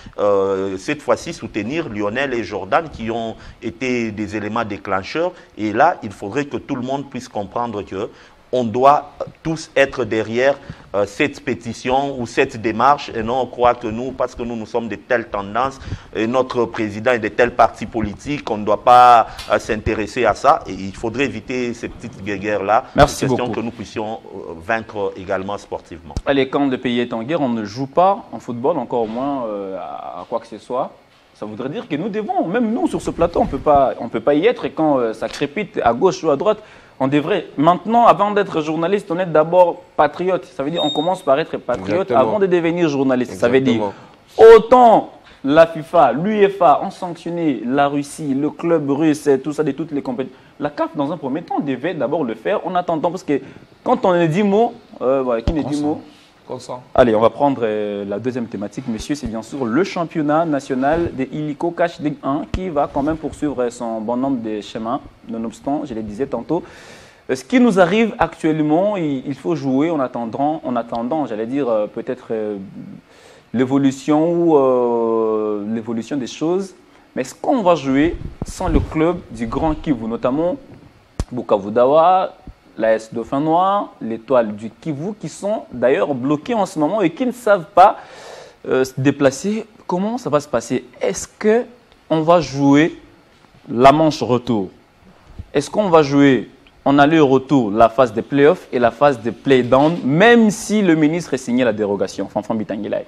cette fois-ci soutenir Lionel et Jordan qui ont été des éléments déclencheurs. Et là, il faudrait que tout le monde puisse comprendre que on doit tous être derrière cette pétition ou cette démarche et non croire que nous, parce que nous sommes de telles tendances, et notre président est de tels partis politiques, on ne doit pas s'intéresser à ça. Et il faudrait éviter ces petites guerres-là. Merci beaucoup. Que nous puissions vaincre également sportivement. Allez, quand le pays est en guerre, on ne joue pas en football, encore moins à quoi que ce soit. Ça voudrait dire que nous devons, même nous sur ce plateau, on peut pas y être et quand ça crépite à gauche ou à droite, on devrait, maintenant, avant d'être journaliste, on est d'abord patriote. Ça veut dire qu'on commence par être patriote avant de devenir journaliste. Ça veut dire, autant la FIFA, l'UEFA ont sanctionné la Russie, le club russe, tout ça, de toutes les compétitions. La CAF, dans un premier temps, devait d'abord le faire en attendant, parce que quand on est 10 mots, qui n'est 10 mots ? Allez, on va prendre la deuxième thématique, messieurs, c'est bien sûr le championnat national des Illico Cash Ligue 1 qui va quand même poursuivre son bon nombre de chemins, nonobstant, je le disais tantôt. Ce qui nous arrive actuellement, il faut jouer en attendant j'allais dire, peut-être l'évolution ou l'évolution des choses. Mais est-ce qu'on va jouer sans le club du Grand Kivu, notamment Bukavu Dawa, l'AS Dauphin Noir, l'Étoile du Kivu, qui sont d'ailleurs bloqués en ce moment et qui ne savent pas se déplacer? Comment ça va se passer? Est-ce qu'on va jouer la manche retour? Est-ce qu'on va jouer en aller-retour la phase des playoffs et la phase des play-down, même si le ministre a signé la dérogation? Fanfan Bitangilai.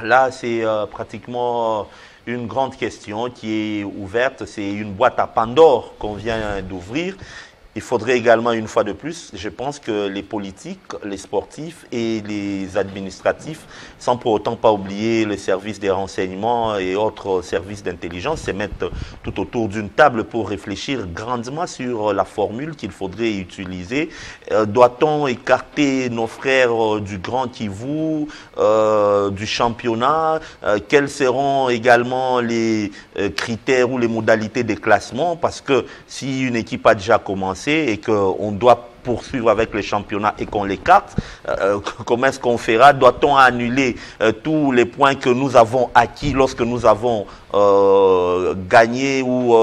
Là, c'est pratiquement une grande question qui est ouverte. C'est une boîte à Pandore qu'on vient d'ouvrir. Il faudrait également, une fois de plus, je pense que les politiques, les sportifs et les administratifs, sans pour autant pas oublier les services des renseignements et autres services d'intelligence, se mettent tout autour d'une table pour réfléchir grandement sur la formule qu'il faudrait utiliser. Doit-on écarter nos frères du Grand Kivu, du championnat? Quels seront également les critères ou les modalités des classements? Parce que si une équipe a déjà commencé, et qu'on doit poursuivre avec le championnat et qu'on l'écarte, comment est-ce qu'on fera? Doit-on annuler tous les points que nous avons acquis lorsque nous avons gagné ou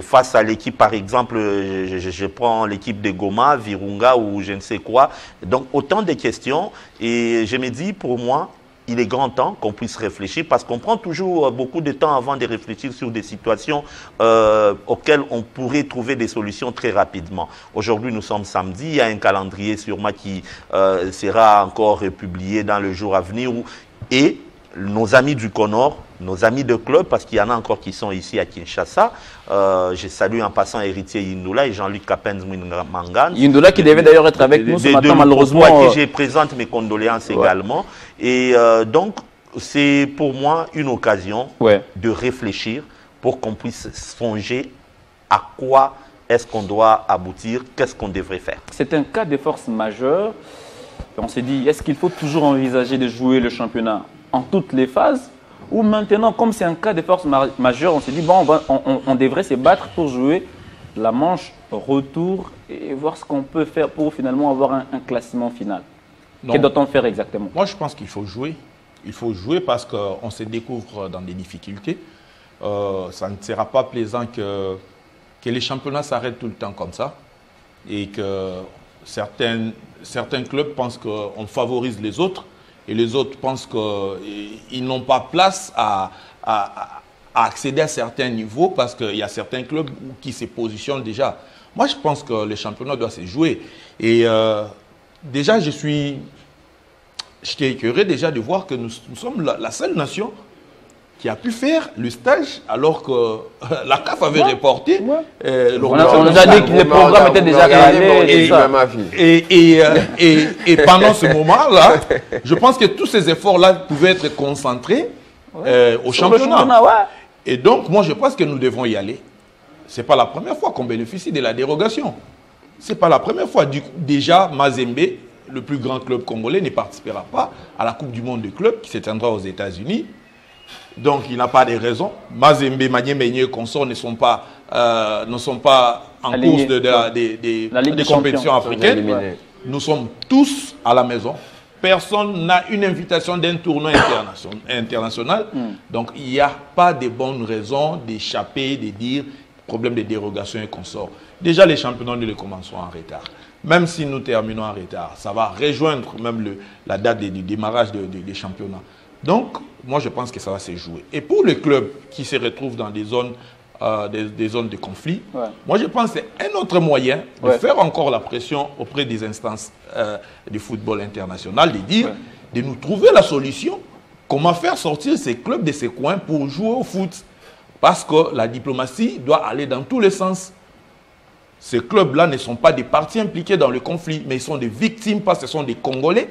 face à l'équipe, par exemple, je prends l'équipe de Goma, Virunga ou je ne sais quoi. Donc autant de questions, et je me dis, pour moi, il est grand temps qu'on puisse réfléchir parce qu'on prend toujours beaucoup de temps avant de réfléchir sur des situations auxquelles on pourrait trouver des solutions très rapidement. Aujourd'hui, nous sommes samedi, il y a un calendrier sûrement qui sera encore publié dans le jour à venir et nos amis du Conor, nos amis de club, parce qu'il y en a encore qui sont ici à Kinshasa. Je salue en passant Héritier Yindula et Jean-Luc Kapenz Mangan. Yindula qui devait d'ailleurs être avec nous ce matin, malheureusement. À qui je présente mes condoléances également. Et donc, c'est pour moi une occasion de réfléchir pour qu'on puisse songer à quoi est-ce qu'on doit aboutir, qu'est-ce qu'on devrait faire. C'est un cas de force majeure. On s'est dit, est-ce qu'il faut toujours envisager de jouer le championnat en toutes les phases, ou maintenant, comme c'est un cas de force majeure, on s'est dit, bon, on devrait se battre pour jouer la manche retour et voir ce qu'on peut faire pour finalement avoir un classement final. Que doit-on faire exactement? Moi, je pense qu'il faut jouer. Il faut jouer parce qu'on se découvre dans des difficultés. Ça ne sera pas plaisant que les championnats s'arrêtent tout le temps comme ça et que certains clubs pensent qu'on favorise les autres. Et les autres pensent qu'ils n'ont pas place à accéder à certains niveaux parce qu'il y a certains clubs qui se positionnent déjà. Moi, je pense que le championnat doit se jouer. Et déjà, je suis écœuré déjà de voir que nous sommes la seule nation qui a pu faire le stage alors que la CAF avait reporté. On a dit que les programmes étaient déjà réalisés. Et pendant ce moment-là, je pense que tous ces efforts-là pouvaient être concentrés au championnat. Et donc, moi, je pense que nous devons y aller. Ce n'est pas la première fois qu'on bénéficie de la dérogation. Ce n'est pas la première fois. Déjà, Mazembe, le plus grand club congolais, ne participera pas à la Coupe du Monde de clubs qui se tiendra aux États-Unis. Donc, il n'a pas de raison. Mazembe, Maniembe et consorts ne sont pas en course des compétitions africaines. Nous sommes tous à la maison. Personne n'a une invitation d'un tournoi international. Donc, il n'y a pas de bonnes raisons d'échapper, de dire problème de dérogation et consorts. Déjà, les championnats, nous les commençons en retard. Même si nous terminons en retard, ça va rejoindre même la date du démarrage des championnats. Donc, moi, je pense que ça va se jouer. Et pour les clubs qui se retrouvent dans des zones de conflit, moi, je pense que c'est un autre moyen de faire encore la pression auprès des instances du football international, de dire, de nous trouver la solution, comment faire sortir ces clubs de ces coins pour jouer au foot. Parce que la diplomatie doit aller dans tous les sens. Ces clubs-là ne sont pas des parties impliquées dans le conflit, mais ils sont des victimes parce que ce sont des Congolais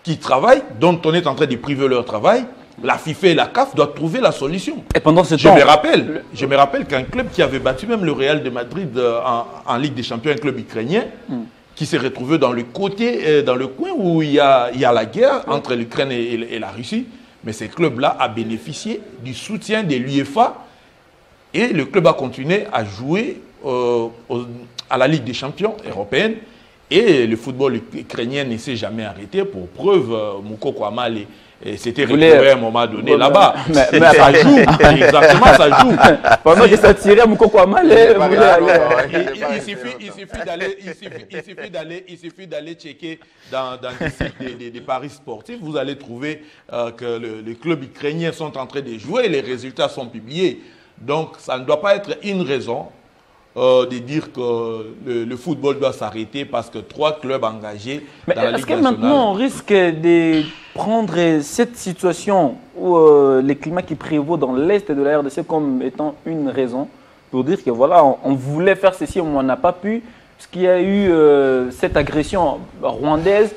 qui travaillent, dont on est en train de priver leur travail. La FIFA et la CAF doivent trouver la solution. Et pendant ce temps, je me rappelle qu'un club qui avait battu même le Real de Madrid en Ligue des Champions, un club ukrainien, qui s'est retrouvé dans le coin où il y a la guerre entre l'Ukraine et la Russie. Mais ce club-là a bénéficié du soutien de l'UEFA et le club a continué à jouer à la Ligue des Champions européenne. Et le football ukrainien ne s'est jamais arrêté. Pour preuve, Moukoko Amal Et c'était récupéré à un moment donné là-bas. Mais ça joue. Exactement, ça joue. Pendant que ça tirait, Moukoko a mal. Il suffit d'aller checker dans des sites des paris sportifs. Vous allez trouver que les clubs ukrainiens sont en train de jouer et les résultats sont publiés. Donc, ça ne doit pas être une raison de dire que le football doit s'arrêter parce que 3 clubs engagés dans la Ligue nationale. Est-ce que maintenant on risque de prendre cette situation où les climats qui prévaut dans l'Est de la RDC comme étant une raison pour dire que voilà, on voulait faire ceci, on n'a pas pu, parce qu'il y a eu cette agression rwandaise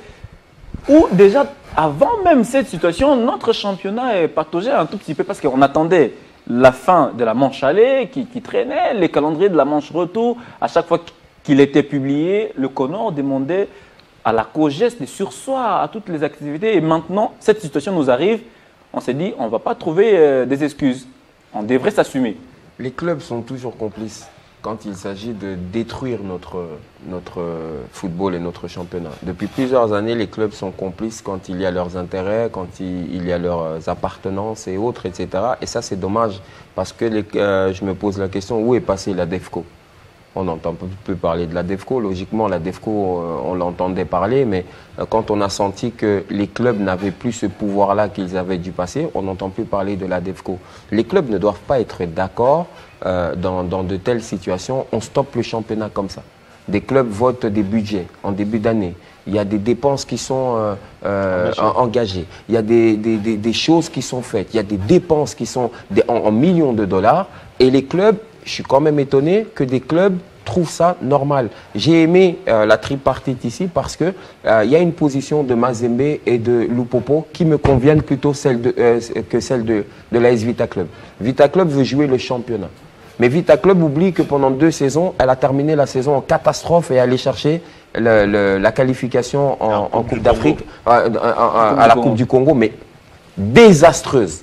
où déjà avant même cette situation, notre championnat est pataugé un tout petit peu parce qu'on attendait la fin de la manche aller qui traînait, les calendriers de la manche retour. À chaque fois qu'il était publié, le CONOR demandait à la COGES de surseoir à toutes les activités. Et maintenant, cette situation nous arrive. On s'est dit, on ne va pas trouver des excuses. On devrait s'assumer. Les clubs sont toujours complices quand il s'agit de détruire notre football et notre championnat. Depuis plusieurs années, les clubs sont complices quand il y a leurs intérêts, quand il y a leurs appartenances et autres, etc. Et ça, c'est dommage parce que je me pose la question, où est passée la DEFCO? On n'entend plus parler de la DEFCO. Logiquement, la DEFCO, on l'entendait parler, mais quand on a senti que les clubs n'avaient plus ce pouvoir-là qu'ils avaient dû passer, on n'entend plus parler de la DEFCO. Les clubs ne doivent pas être d'accord dans de telles situations. On stoppe le championnat comme ça. Des clubs votent des budgets en début d'année. Il y a des dépenses qui sont engagées. Il y a des choses qui sont faites. Il y a des dépenses qui sont en millions de dollars. Et les clubs, je suis quand même étonné que des clubs trouvent ça normal. J'ai aimé la tripartite ici parce que il y a une position de Mazembe et de Lupopo qui me conviennent plutôt que celle de l'AS Vita Club. Vita Club veut jouer le championnat. Mais Vita Club oublie que pendant 2 saisons, elle a terminé la saison en catastrophe et allé chercher la qualification en Coupe d'Afrique, à la Coupe du Congo, mais désastreuse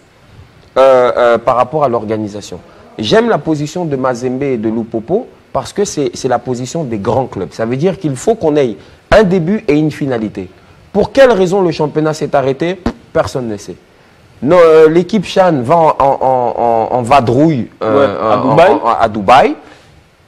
par rapport à l'organisation. J'aime la position de Mazembe et de Lupopo parce que c'est la position des grands clubs. Ça veut dire qu'il faut qu'on ait un début et une finalité. Pour quelle raison le championnat s'est arrêté? Personne ne sait. L'équipe Chan va en vadrouille à Dubaï.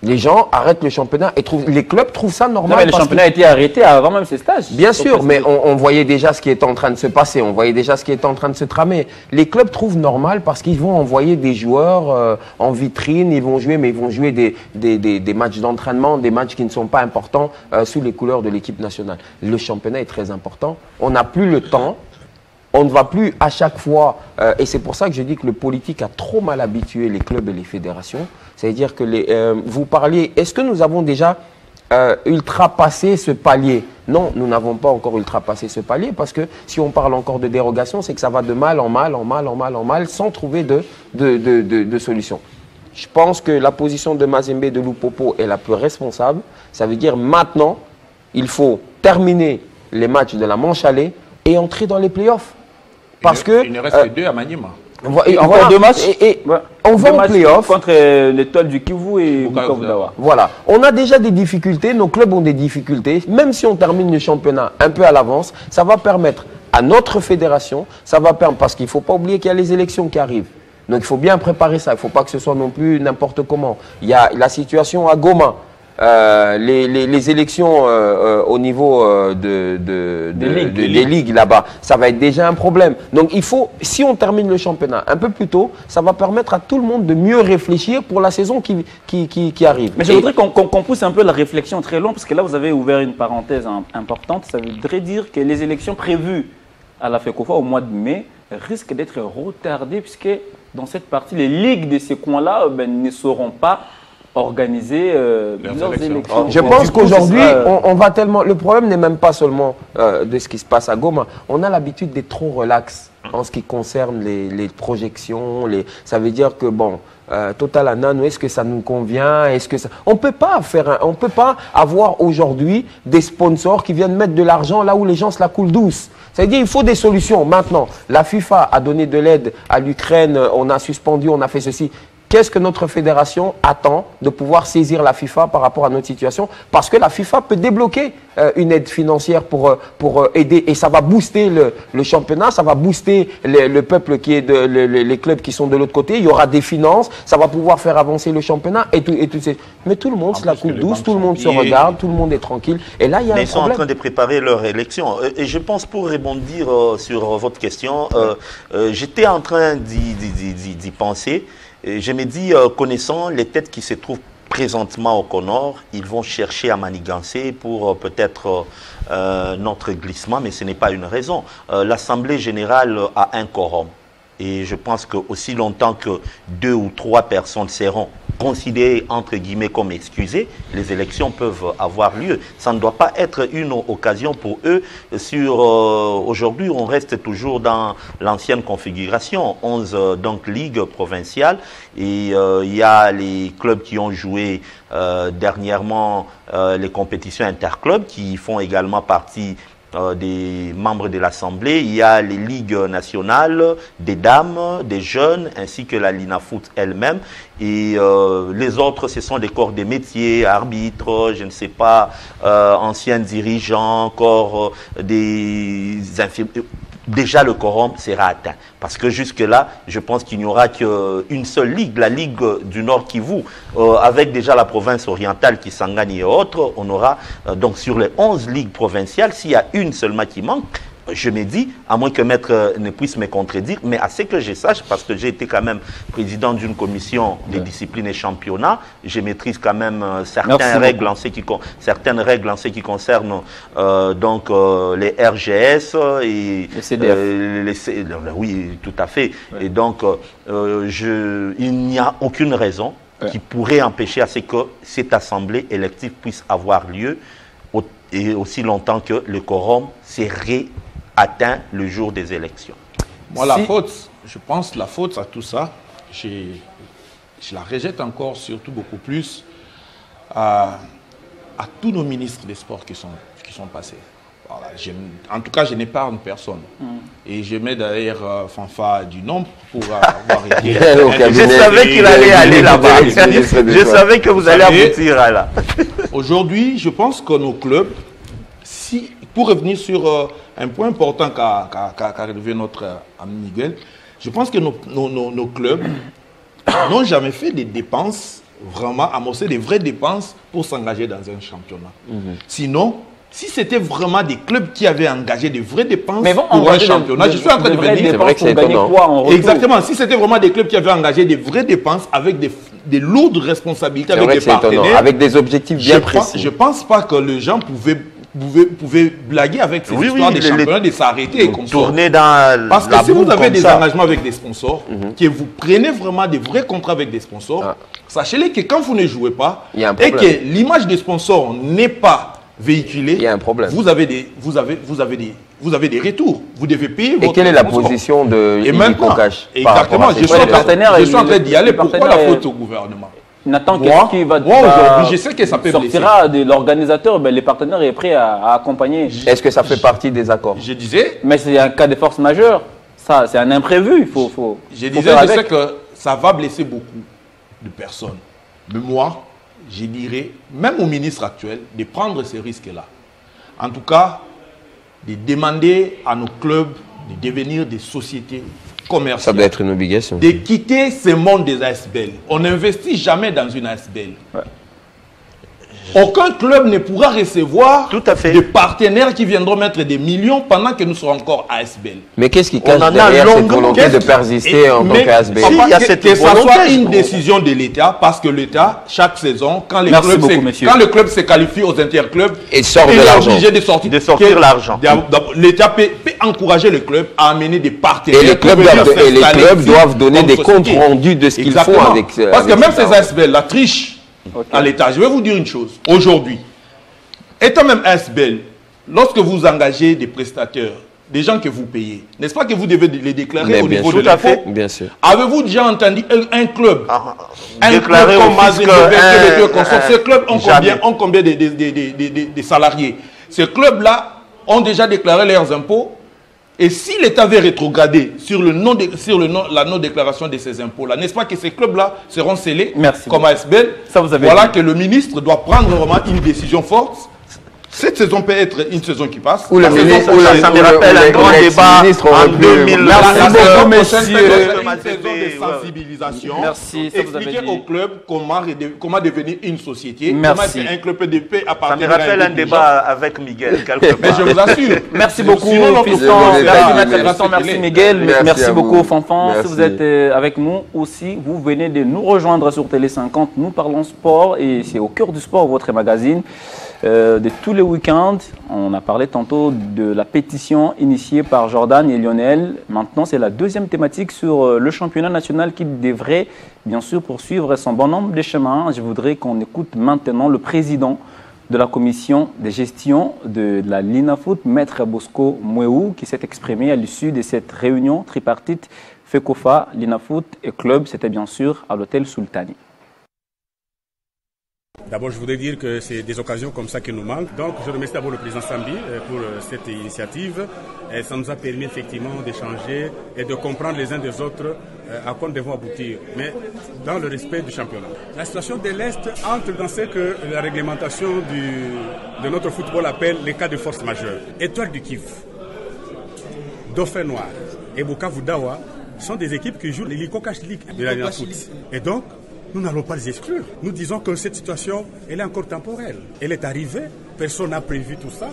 Les gens arrêtent le championnat et les clubs trouvent ça normal. Non, mais le championnat a été arrêté avant même ces stages. Bien sûr, mais on voyait déjà ce qui est en train de se passer. On voyait déjà ce qui est en train de se tramer. Les clubs trouvent normal parce qu'ils vont envoyer des joueurs en vitrine. Ils vont jouer, mais ils vont jouer des matchs d'entraînement, des matchs qui ne sont pas importants sous les couleurs de l'équipe nationale. Le championnat est très important. On n'a plus le temps. On ne va plus à chaque fois, et c'est pour ça que je dis que le politique a trop mal habitué les clubs et les fédérations. C'est-à-dire que vous parliez, est-ce que nous avons déjà ultrapassé ce palier? Non, nous n'avons pas encore ultrapassé ce palier parce que si on parle encore de dérogation, c'est que ça va de mal en mal, sans trouver de solution. Je pense que la position de Mazembe et de Lupopo est la plus responsable. Ça veut dire maintenant, il faut terminer les matchs de la manche aller et entrer dans les playoffs. Parce il ne reste que 2 à Maniema. Encore 2 matchs. On va en playoff contre l'étoile du Kivu et Bukavu Dawa. Voilà. On a déjà des difficultés, nos clubs ont des difficultés. Même si on termine le championnat un peu à l'avance, ça va permettre à notre fédération, parce qu'il ne faut pas oublier qu'il y a les élections qui arrivent. Donc il faut bien préparer ça, il ne faut pas que ce soit non plus n'importe comment. Il y a la situation à Goma. Les élections au niveau des ligues là-bas, ça va être déjà un problème. Donc il faut, si on termine le championnat un peu plus tôt, ça va permettre à tout le monde de mieux réfléchir pour la saison qui arrive. Mais je voudrais qu'on pousse un peu la réflexion très loin, parce que là vous avez ouvert une parenthèse importante. Ça voudrait dire que les élections prévues à la FECOFA au mois de mai risquent d'être retardées, puisque dans cette partie, les ligues de ces coins-là ne seront pas organiser leurs élections. Je pense qu'aujourd'hui, on va tellement... Le problème n'est même pas seulement de ce qui se passe à Goma. On a l'habitude d'être trop relax en ce qui concerne les projections. Ça veut dire que, bon, Total Anan, est-ce que ça nous convient? On peut pas avoir aujourd'hui des sponsors qui viennent mettre de l'argent là où les gens se la coulent douce. C'est-à-dire qu'il faut des solutions. Maintenant, la FIFA a donné de l'aide à l'Ukraine, on a suspendu, on a fait ceci. qu'est-ce que notre fédération attend de pouvoir saisir la FIFA par rapport à notre situation? Parce que la FIFA peut débloquer une aide financière pour aider, et ça va booster le championnat, ça va booster le peuple qui est les clubs qui sont de l'autre côté. Il y aura des finances, ça va pouvoir faire avancer le championnat et tout. Mais tout le monde se la coule douce, tout le monde se regarde, tout le monde est tranquille. Et là, il y a un problème. Ils sont en train de préparer leur élection. Et je pense, pour rebondir sur votre question, j'étais en train d'y penser. Et je me dis, connaissant les têtes qui se trouvent présentement au Conor, ils vont chercher à manigancer pour peut-être notre glissement, mais ce n'est pas une raison. L'Assemblée générale a un quorum. Et je pense que aussi longtemps que 2 ou 3 personnes seront considérées entre guillemets comme excusées, les élections peuvent avoir lieu. Ça ne doit pas être une occasion pour eux. Aujourd'hui, on reste toujours dans l'ancienne configuration, 11 donc ligues provinciales, et il y a les clubs qui ont joué dernièrement les compétitions interclubs qui font également partie des membres de l'Assemblée. Il y a les ligues nationales des dames, des jeunes, ainsi que la Linafoot elle-même. Et les autres, ce sont des corps de métiers, arbitres, je ne sais pas, anciens dirigeants, encore des infirmiers. Déjà le quorum sera atteint. Parce que jusque-là, je pense qu'il n'y aura qu'une seule ligue, la Ligue du Nord Kivu, avec déjà la province orientale qui s'engage et autres. On aura donc sur les 11 ligues provinciales, s'il y a une seulement qui manque, je me dis, à moins que Maître ne puisse me contredire, mais à ce que je sache, parce que j'ai été quand même président d'une commission des disciplines et championnats, je maîtrise quand même certaines règles en ce qui concernent donc les RGS et les CDF. Oui, tout à fait. Ouais. Et donc, il n'y a aucune raison qui pourrait empêcher à ce que cette assemblée élective puisse avoir lieu et aussi longtemps que le quorum serait atteint le jour des élections. Moi, la faute, je pense, la faute à tout ça, je la rejette encore, surtout beaucoup plus, à tous nos ministres des Sports qui sont passés. Voilà, en tout cas, je n'épargne personne. Et je mets d'ailleurs Fanfa du nombre pour avoir été... Je savais qu'il allait aller là-bas. Je savais que vous allez aboutir à là. Aujourd'hui, je pense que nos clubs, pour revenir sur un point important qu'a relevé notre ami Miguel, je pense que nos clubs n'ont jamais fait des dépenses, vraiment amorcé des vraies dépenses pour s'engager dans un championnat. Sinon, si c'était vraiment des clubs qui avaient engagé des vraies dépenses pour un championnat, je suis en train de venir. C'est vrai que c'est étonnant. Exactement. Si c'était vraiment des clubs qui avaient engagé des vraies dépenses avec des lourdes responsabilités, avec des partenaires, avec des objectifs bien précis. Je ne pense pas que les gens pouvaient blaguer avec ces histoires des championnats, de s'arrêter et comme tourner dans parce que si vous avez des engagements avec des sponsors, que vous prenez vraiment des vrais contrats avec des sponsors, sachez-les que quand vous ne jouez pas et que l'image des sponsors n'est pas véhiculée, il y a un problème. Vous avez des retours. Vous devez payer votre Et quelle est la position de Icocash? Exactement. Je suis en train d'y aller. Pourquoi la faute au gouvernement? Nathan, qu'est-ce qui va aujourd'hui, je sais que ça peut sortira de l'organisateur, les partenaires est prêt à accompagner. Est-ce que ça fait partie des accords? Je disais. Mais c'est un cas de force majeure. Ça, c'est un imprévu. Je sais que ça va blesser beaucoup de personnes. Mais moi, je dirais, même au ministre actuel, de prendre ces risques-là. En tout cas, de demander à nos clubs de devenir des sociétés commerciales. Ça doit être une obligation. De quitter ce monde des ASBL. On n'investit jamais dans une ASBL. Aucun club ne pourra recevoir des partenaires qui viendront mettre des millions pendant que nous serons encore ASBL. Mais qu'est-ce qui cache derrière cette volonté de persister en tant qu'ASBL? Que ça soit une décision de l'État, parce que l'État, chaque saison, quand le club se qualifie aux interclubs, il est obligé de sortir l'argent. L'État peut encourager le club à amener des partenaires. Et les clubs doivent donner des comptes rendus de ce qu'ils font avec... Parce que même ces ASBL, la triche à l'État. Je vais vous dire une chose. Aujourd'hui, étant même ASBL, lorsque vous engagez des prestataires, des gens que vous payez, n'est-ce pas que vous devez les déclarer au niveau de l'impôt? Bien sûr. Avez-vous déjà entendu un club déclaré comme ce club ont combien de salariés? Ces clubs-là ont déjà déclaré leurs impôts Et si l'État avait rétrogradé sur la non-déclaration de ces impôts-là, n'est-ce pas que ces clubs-là seront scellés comme ASBL? Voilà que le ministre doit prendre vraiment une décision forte. Cette saison peut être une saison qui passe. Ça me rappelle un grand débat en 2000. Merci beaucoup, messieurs. Une saison de sensibilisation. Merci. Expliquer au club comment devenir une société. Comment est-ce qu'un club peut à partir. Ça me rappelle un débat avec Miguel. Mais je vous assure. Merci beaucoup, Fiston. Merci Miguel. Merci beaucoup, Fanfan. Si vous êtes avec nous aussi, vous venez de nous rejoindre sur Télé 50. Nous parlons sport et c'est au cœur du sport, votre magazine. De tous les week-ends, on a parlé tantôt de la pétition initiée par Jordan et Lionel. Maintenant, c'est la deuxième thématique sur le championnat national qui devrait bien sûr poursuivre son bon nombre de chemins. Je voudrais qu'on écoute maintenant le président de la commission de gestion de la Linafoot, Maître Bosco Mouéou, qui s'est exprimé à l'issue de cette réunion tripartite FECOFA, Linafoot et club. C'était bien sûr à l'hôtel Sultani. D'abord, je voudrais dire que c'est des occasions comme ça qui nous manquent. Donc, je remercie d'abord le président Sambi pour cette initiative. Et ça nous a permis effectivement d'échanger et de comprendre les uns des autres à quoi nous devons aboutir, mais dans le respect du championnat. La situation de l'Est entre dans ce que la réglementation de notre football appelle les cas de force majeure. Étoile du Kivu, Dauphin Noir et Bukavu Dawa sont des équipes qui jouent l'Hélico Cash League de la Linafoot. Et donc, nous n'allons pas les exclure. Nous disons que cette situation, elle est encore temporelle. Elle est arrivée, personne n'a prévu tout ça.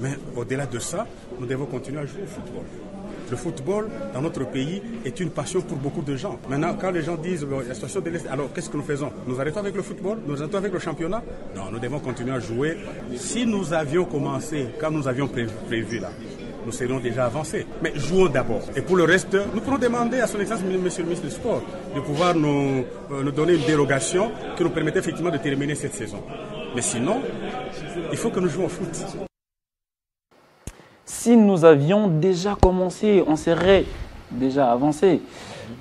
Mais au-delà de ça, nous devons continuer à jouer au football. Le football, dans notre pays, est une passion pour beaucoup de gens. Maintenant, quand les gens disent la situation de l'Est, alors qu'est-ce que nous faisons? Nous arrêtons avec le football? Nous arrêtons avec le championnat? Non, nous devons continuer à jouer. Si nous avions commencé, quand nous avions prévu là, nous serions déjà avancés. Mais jouons d'abord. Et pour le reste, nous pourrons demander à son Excellence, Monsieur le ministre du Sport, de pouvoir nous donner une dérogation qui nous permette effectivement de terminer cette saison. Mais sinon, il faut que nous jouions au foot. Si nous avions déjà commencé, on serait déjà avancé.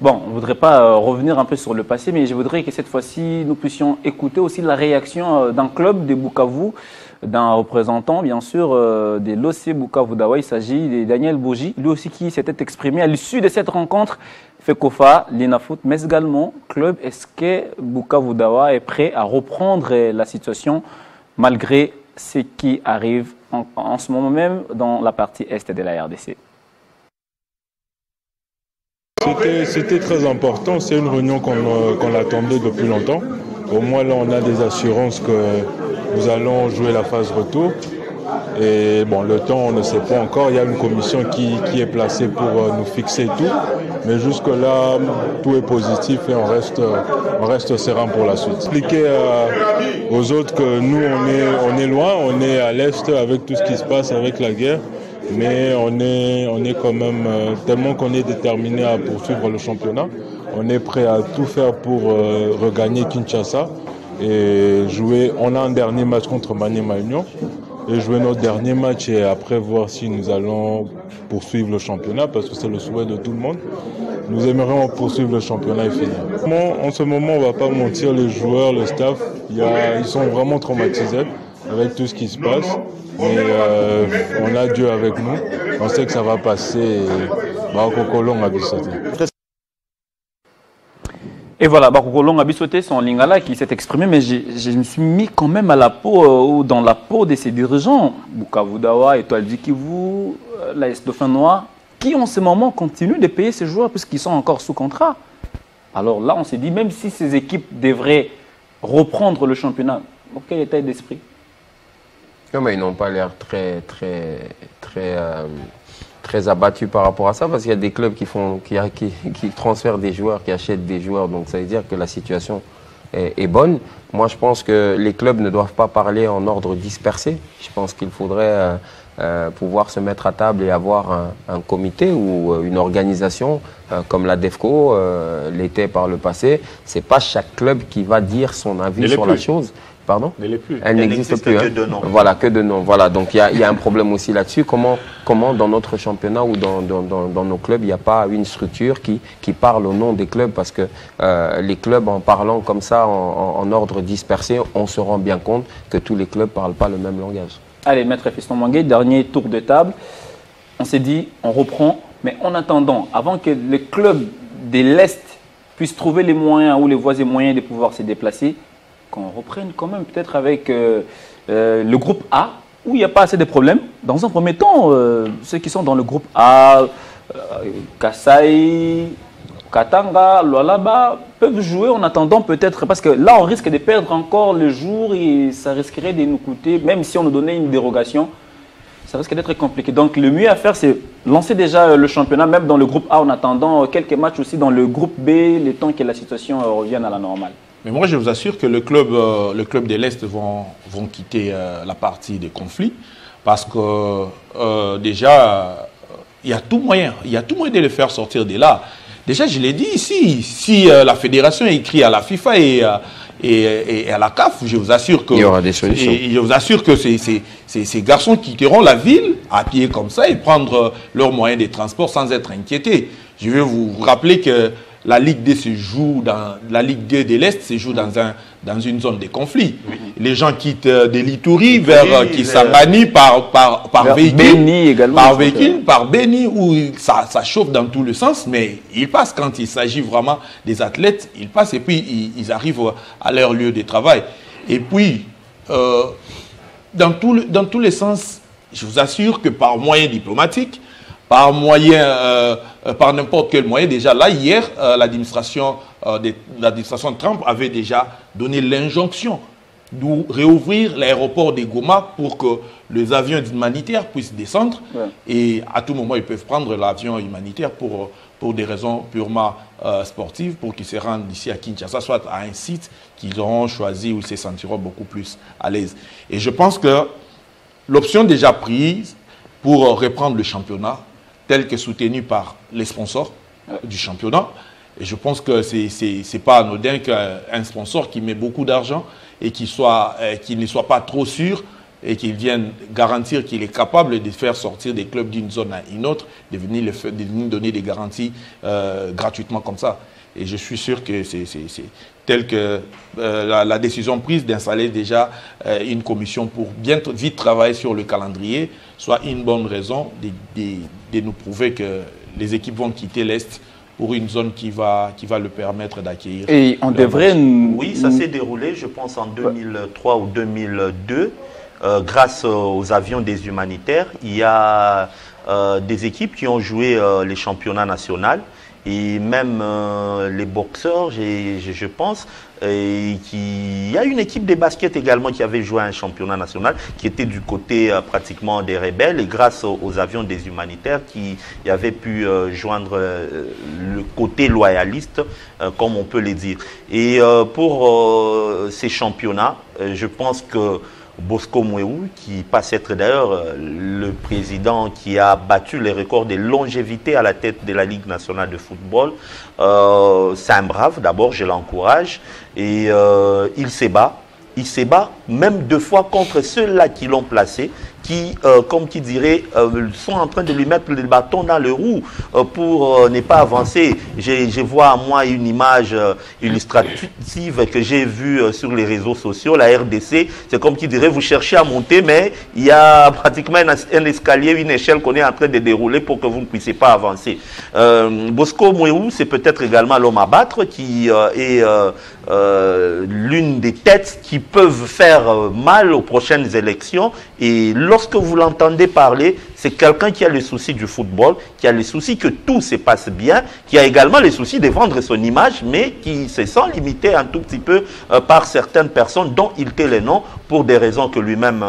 Bon, on ne voudrait pas revenir un peu sur le passé, mais je voudrais que cette fois-ci, nous puissions écouter aussi la réaction d'un club de Bukavu, d'un représentant, bien sûr, de l'OC Bukavu Dawa. Il s'agit de Daniel Bourgi, lui aussi qui s'était exprimé à l'issue de cette rencontre FECOFA, Linafoot, mais également club. Est-ce que Bukavu Dawa est prêt à reprendre la situation malgré ce qui arrive en ce moment même dans la partie est de la RDC? C'était très important, c'est une réunion qu'on attendait depuis longtemps. Au moins là on a des assurances que nous allons jouer la phase retour. Et bon, le temps on ne sait pas encore, il y a une commission qui est placée pour nous fixer tout. Mais jusque là tout est positif et on reste serein pour la suite. Expliquer aux autres que nous on est loin, on est à l'est avec tout ce qui se passe avec la guerre. Mais on est quand même, tellement qu'on est déterminé à poursuivre le championnat, on est prêt à tout faire pour regagner Kinshasa et jouer. On a un dernier match contre Maniema Union et jouer notre dernier match et après voir si nous allons poursuivre le championnat parce que c'est le souhait de tout le monde. Nous aimerions poursuivre le championnat et finir. En ce moment, on ne va pas mentir, les joueurs, le staff, ils sont vraiment traumatisés avec tout ce qui se passe. Mais on a Dieu avec nous, on sait que ça va passer. Et voilà, Bakokolong Abissoté, c'est en Lingala qui s'est exprimé, mais je me suis mis quand même à la peau, dans la peau de ces dirigeants, Bukavu Dawa, Étoile du Kivu, l'AS Dauphin Noir, qui en ce moment continuent de payer ces joueurs puisqu'ils sont encore sous contrat. Alors là, on s'est dit, même si ces équipes devraient reprendre le championnat, dans quel état d'esprit? Non, mais ils n'ont pas l'air très abattus par rapport à ça, parce qu'il y a des clubs qui transfèrent des joueurs, qui achètent des joueurs, donc ça veut dire que la situation est bonne. Moi, je pense que les clubs ne doivent pas parler en ordre dispersé. Je pense qu'il faudrait pouvoir se mettre à table et avoir un comité ou une organisation comme la DEFCO l'était par le passé. C'est pas chaque club qui va dire son avis sur la chose. Pardon? Elle n'existe plus. Que de nom. Voilà, que de nom. Voilà, donc il y a un problème aussi là-dessus. Comment dans notre championnat ou dans nos clubs, il n'y a pas une structure qui parle au nom des clubs? Parce que les clubs, en parlant comme ça, en ordre dispersé, on se rend bien compte que tous les clubs ne parlent pas le même langage. Allez, Maître Fiston Mwangué, dernier tour de table. on s'est dit, on reprend, mais en attendant, avant que les clubs de l'Est puissent trouver les moyens ou les voies et moyens de pouvoir se déplacer, qu'on reprenne quand même peut-être avec le groupe A, où il n'y a pas assez de problèmes. Dans un premier temps, ceux qui sont dans le groupe A, Kasaï, Katanga, Lualaba, peuvent jouer en attendant peut-être, parce que là on risque de perdre encore le jour et ça risquerait de nous coûter, même si on nous donnait une dérogation, ça risque d'être compliqué. Donc le mieux à faire, c'est lancer déjà le championnat, même dans le groupe A, en attendant quelques matchs aussi dans le groupe B, le temps que la situation revienne à la normale. Mais moi, je vous assure que le club de l'Est vont quitter la partie des conflits, parce que déjà, il y a tout moyen de les faire sortir de là. Déjà, je l'ai dit ici, si la fédération écrit à la FIFA et à la CAF, je vous assure que... Il y aura des solutions. Je vous assure que ces garçons quitteront la ville à pied comme ça et prendre leurs moyens de transport sans être inquiétés. Je vais vous rappeler que la Ligue 2 se joue dans la Ligue 2 de l'Est se joue dans une zone de conflit. Oui. Les gens quittent de l'Ituri vers Kisangani par véhicule, Beni également, par Beni où ça chauffe dans tous les sens, mais ils passent quand il s'agit vraiment des athlètes, ils passent et puis ils arrivent à leur lieu de travail. Et puis dans tous les sens, je vous assure que par moyen diplomatique, par n'importe quel moyen. Déjà là, hier, l'administration Trump avait déjà donné l'injonction de réouvrir l'aéroport de Goma pour que les avions humanitaires puissent descendre. Ouais. Et à tout moment, ils peuvent prendre l'avion humanitaire pour des raisons purement sportives, pour qu'ils se rendent ici à Kinshasa, soit à un site qu'ils auront choisi où ils se sentiront beaucoup plus à l'aise. Et je pense que l'option déjà prise pour reprendre le championnat, tel que soutenu par les sponsors du championnat. Et je pense que ce n'est pas anodin qu'un sponsor qui met beaucoup d'argent et qui ne soit pas trop sûr et qu'il vienne garantir qu'il est capable de faire sortir des clubs d'une zone à une autre, de venir donner des garanties gratuitement comme ça. Et je suis sûr que c'est tel que la décision prise d'installer déjà une commission pour vite travailler sur le calendrier soit une bonne raison de nous prouver que les équipes vont quitter l'Est pour une zone qui va le permettre d'accueillir. Et on devrait... Oui, ça s'est déroulé, je pense, en 2003 ou 2002, grâce aux avions des humanitaires. Il y a des équipes qui ont joué les championnats nationaux. Et même les boxeurs, je pense, il y a une équipe de basket également qui avait joué un championnat national, qui était du côté pratiquement des rebelles, et grâce aux avions des humanitaires qui avaient pu joindre le côté loyaliste, comme on peut le dire. Et pour ces championnats, je pense que Bosco Mouéou, qui passe être d'ailleurs le président qui a battu les records de longévité à la tête de la Ligue nationale de football. C'est un brave, d'abord je l'encourage, et il se bat. Il se bat même 2 fois contre ceux-là qui l'ont placé, qui, comme qui dirait, sont en train de lui mettre le bâton dans le roue pour ne pas avancer. Je vois à moi une image illustrative que j'ai vue sur les réseaux sociaux, la RDC. C'est comme qui dirait, vous cherchez à monter, mais il y a pratiquement un escalier, une échelle qu'on est en train de dérouler pour que vous ne puissiez pas avancer. Bosco Mouéou, c'est peut-être également l'homme à battre qui est l'une des têtes qui peuvent faire mal aux prochaines élections. Et lorsque vous l'entendez parler, c'est quelqu'un qui a le souci du football, qui a le souci que tout se passe bien, qui a également le souci de vendre son image, mais qui se sent limité un tout petit peu par certaines personnes dont il tait les noms pour des raisons que lui-même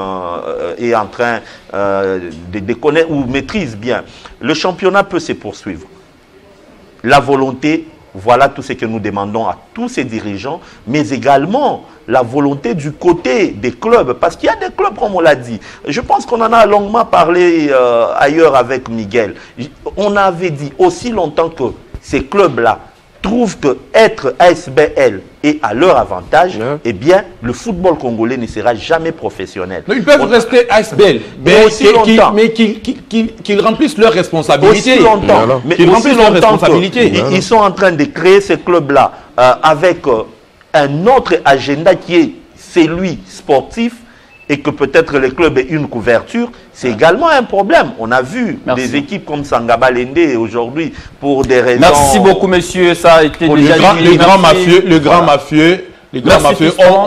est en train de connaître ou maîtrise bien. Le championnat peut se poursuivre. La volonté, voilà tout ce que nous demandons à tous ces dirigeants, mais également la volonté du côté des clubs, parce qu'il y a des clubs, comme on l'a dit. Je pense qu'on en a longuement parlé ailleurs avec Miguel. On avait dit aussi longtemps que ces clubs-là trouvent que être ASBL est à leur avantage, eh bien, le football congolais ne sera jamais professionnel. Mais ils peuvent rester ASBL, mais qu'ils remplissent leurs responsabilités. Aussi longtemps. Mais qu'ils remplissent leurs responsabilités. Ils sont en train de créer ces clubs-là avec un autre agenda qui est celui sportif. et que peut-être le club ait une couverture, c'est également un problème. On a vu des équipes comme Sangaba Lende aujourd'hui pour des raisons... Merci beaucoup, messieurs. Ça a été déjà dit. Les grands mafieux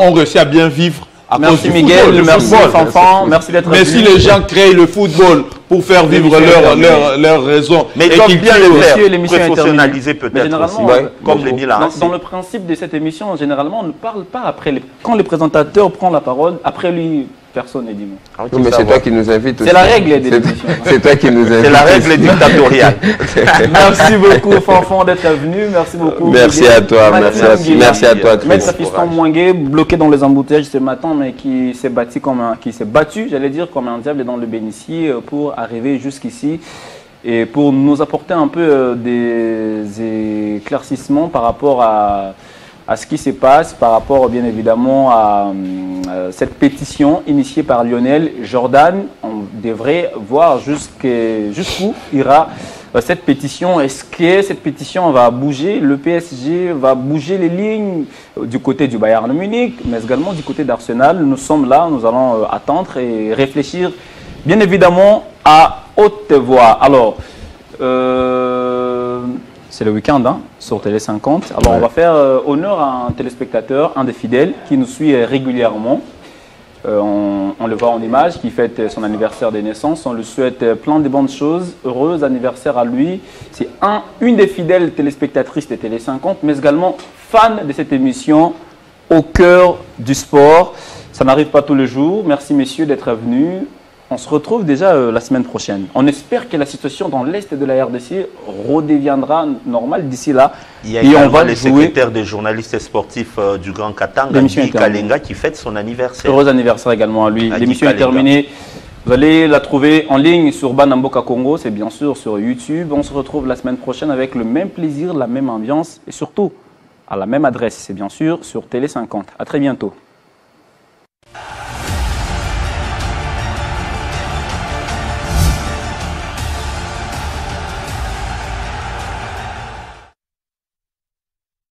ont réussi à bien vivre. Merci Miguel, merci Fanfan, merci d'être venu. Mais si les gens créent le football pour faire vivre leur raison, mais ils doivent bien le faire, professionnaliser peut-être aussi, comme les Milan. Dans le principe de cette émission, généralement, on ne parle pas après. Quand le présentateur prend la parole, après lui, personne n'est dit mot. Oui, mais c'est toi qui nous invites aussi. C'est la règle de l'émission. C'est toi qui nous invites. C'est la règle dictatoriale. Merci beaucoup Fanfan d'être venu, merci beaucoup. Merci à toi, merci à toi. Maître Fiston Mouangué, bloqué dans les embouteillages ce matin, mais qui s'est battu, j'allais dire, comme un diable dans le bénitier pour arriver jusqu'ici et pour nous apporter un peu des éclaircissements par rapport à ce qui se passe, par rapport bien évidemment à cette pétition initiée par Lionel Jordan. On devrait voir jusqu'où ira cette pétition. Est-ce que cette pétition va bouger? Le PSG va bouger les lignes du côté du Bayern Munich, mais également du côté d'Arsenal. Nous sommes là, nous allons attendre et réfléchir bien évidemment à haute voix. Alors, c'est le week-end sur Télé 50. Alors, on va faire honneur à un téléspectateur, un des fidèles, qui nous suit régulièrement. On le voit en image, qui fête son anniversaire de naissance. On lui souhaite plein de bonnes choses. Heureux anniversaire à lui. C'est une des fidèles téléspectatrices de Télé 50, mais également fan de cette émission au cœur du sport. Ça n'arrive pas tous les jours. Merci messieurs d'être venus. On se retrouve déjà la semaine prochaine. On espère que la situation dans l'Est de la RDC redeviendra normale d'ici là. Il y a également le secrétaire des journalistes sportifs du Grand Katanga, Guy Kalenga, qui fête son anniversaire. Heureux anniversaire également à lui. L'émission est terminée. Vous allez la trouver en ligne sur Banamboka Congo, c'est bien sûr sur YouTube. On se retrouve la semaine prochaine avec le même plaisir, la même ambiance et surtout à la même adresse. C'est bien sûr sur Télé 50. À très bientôt.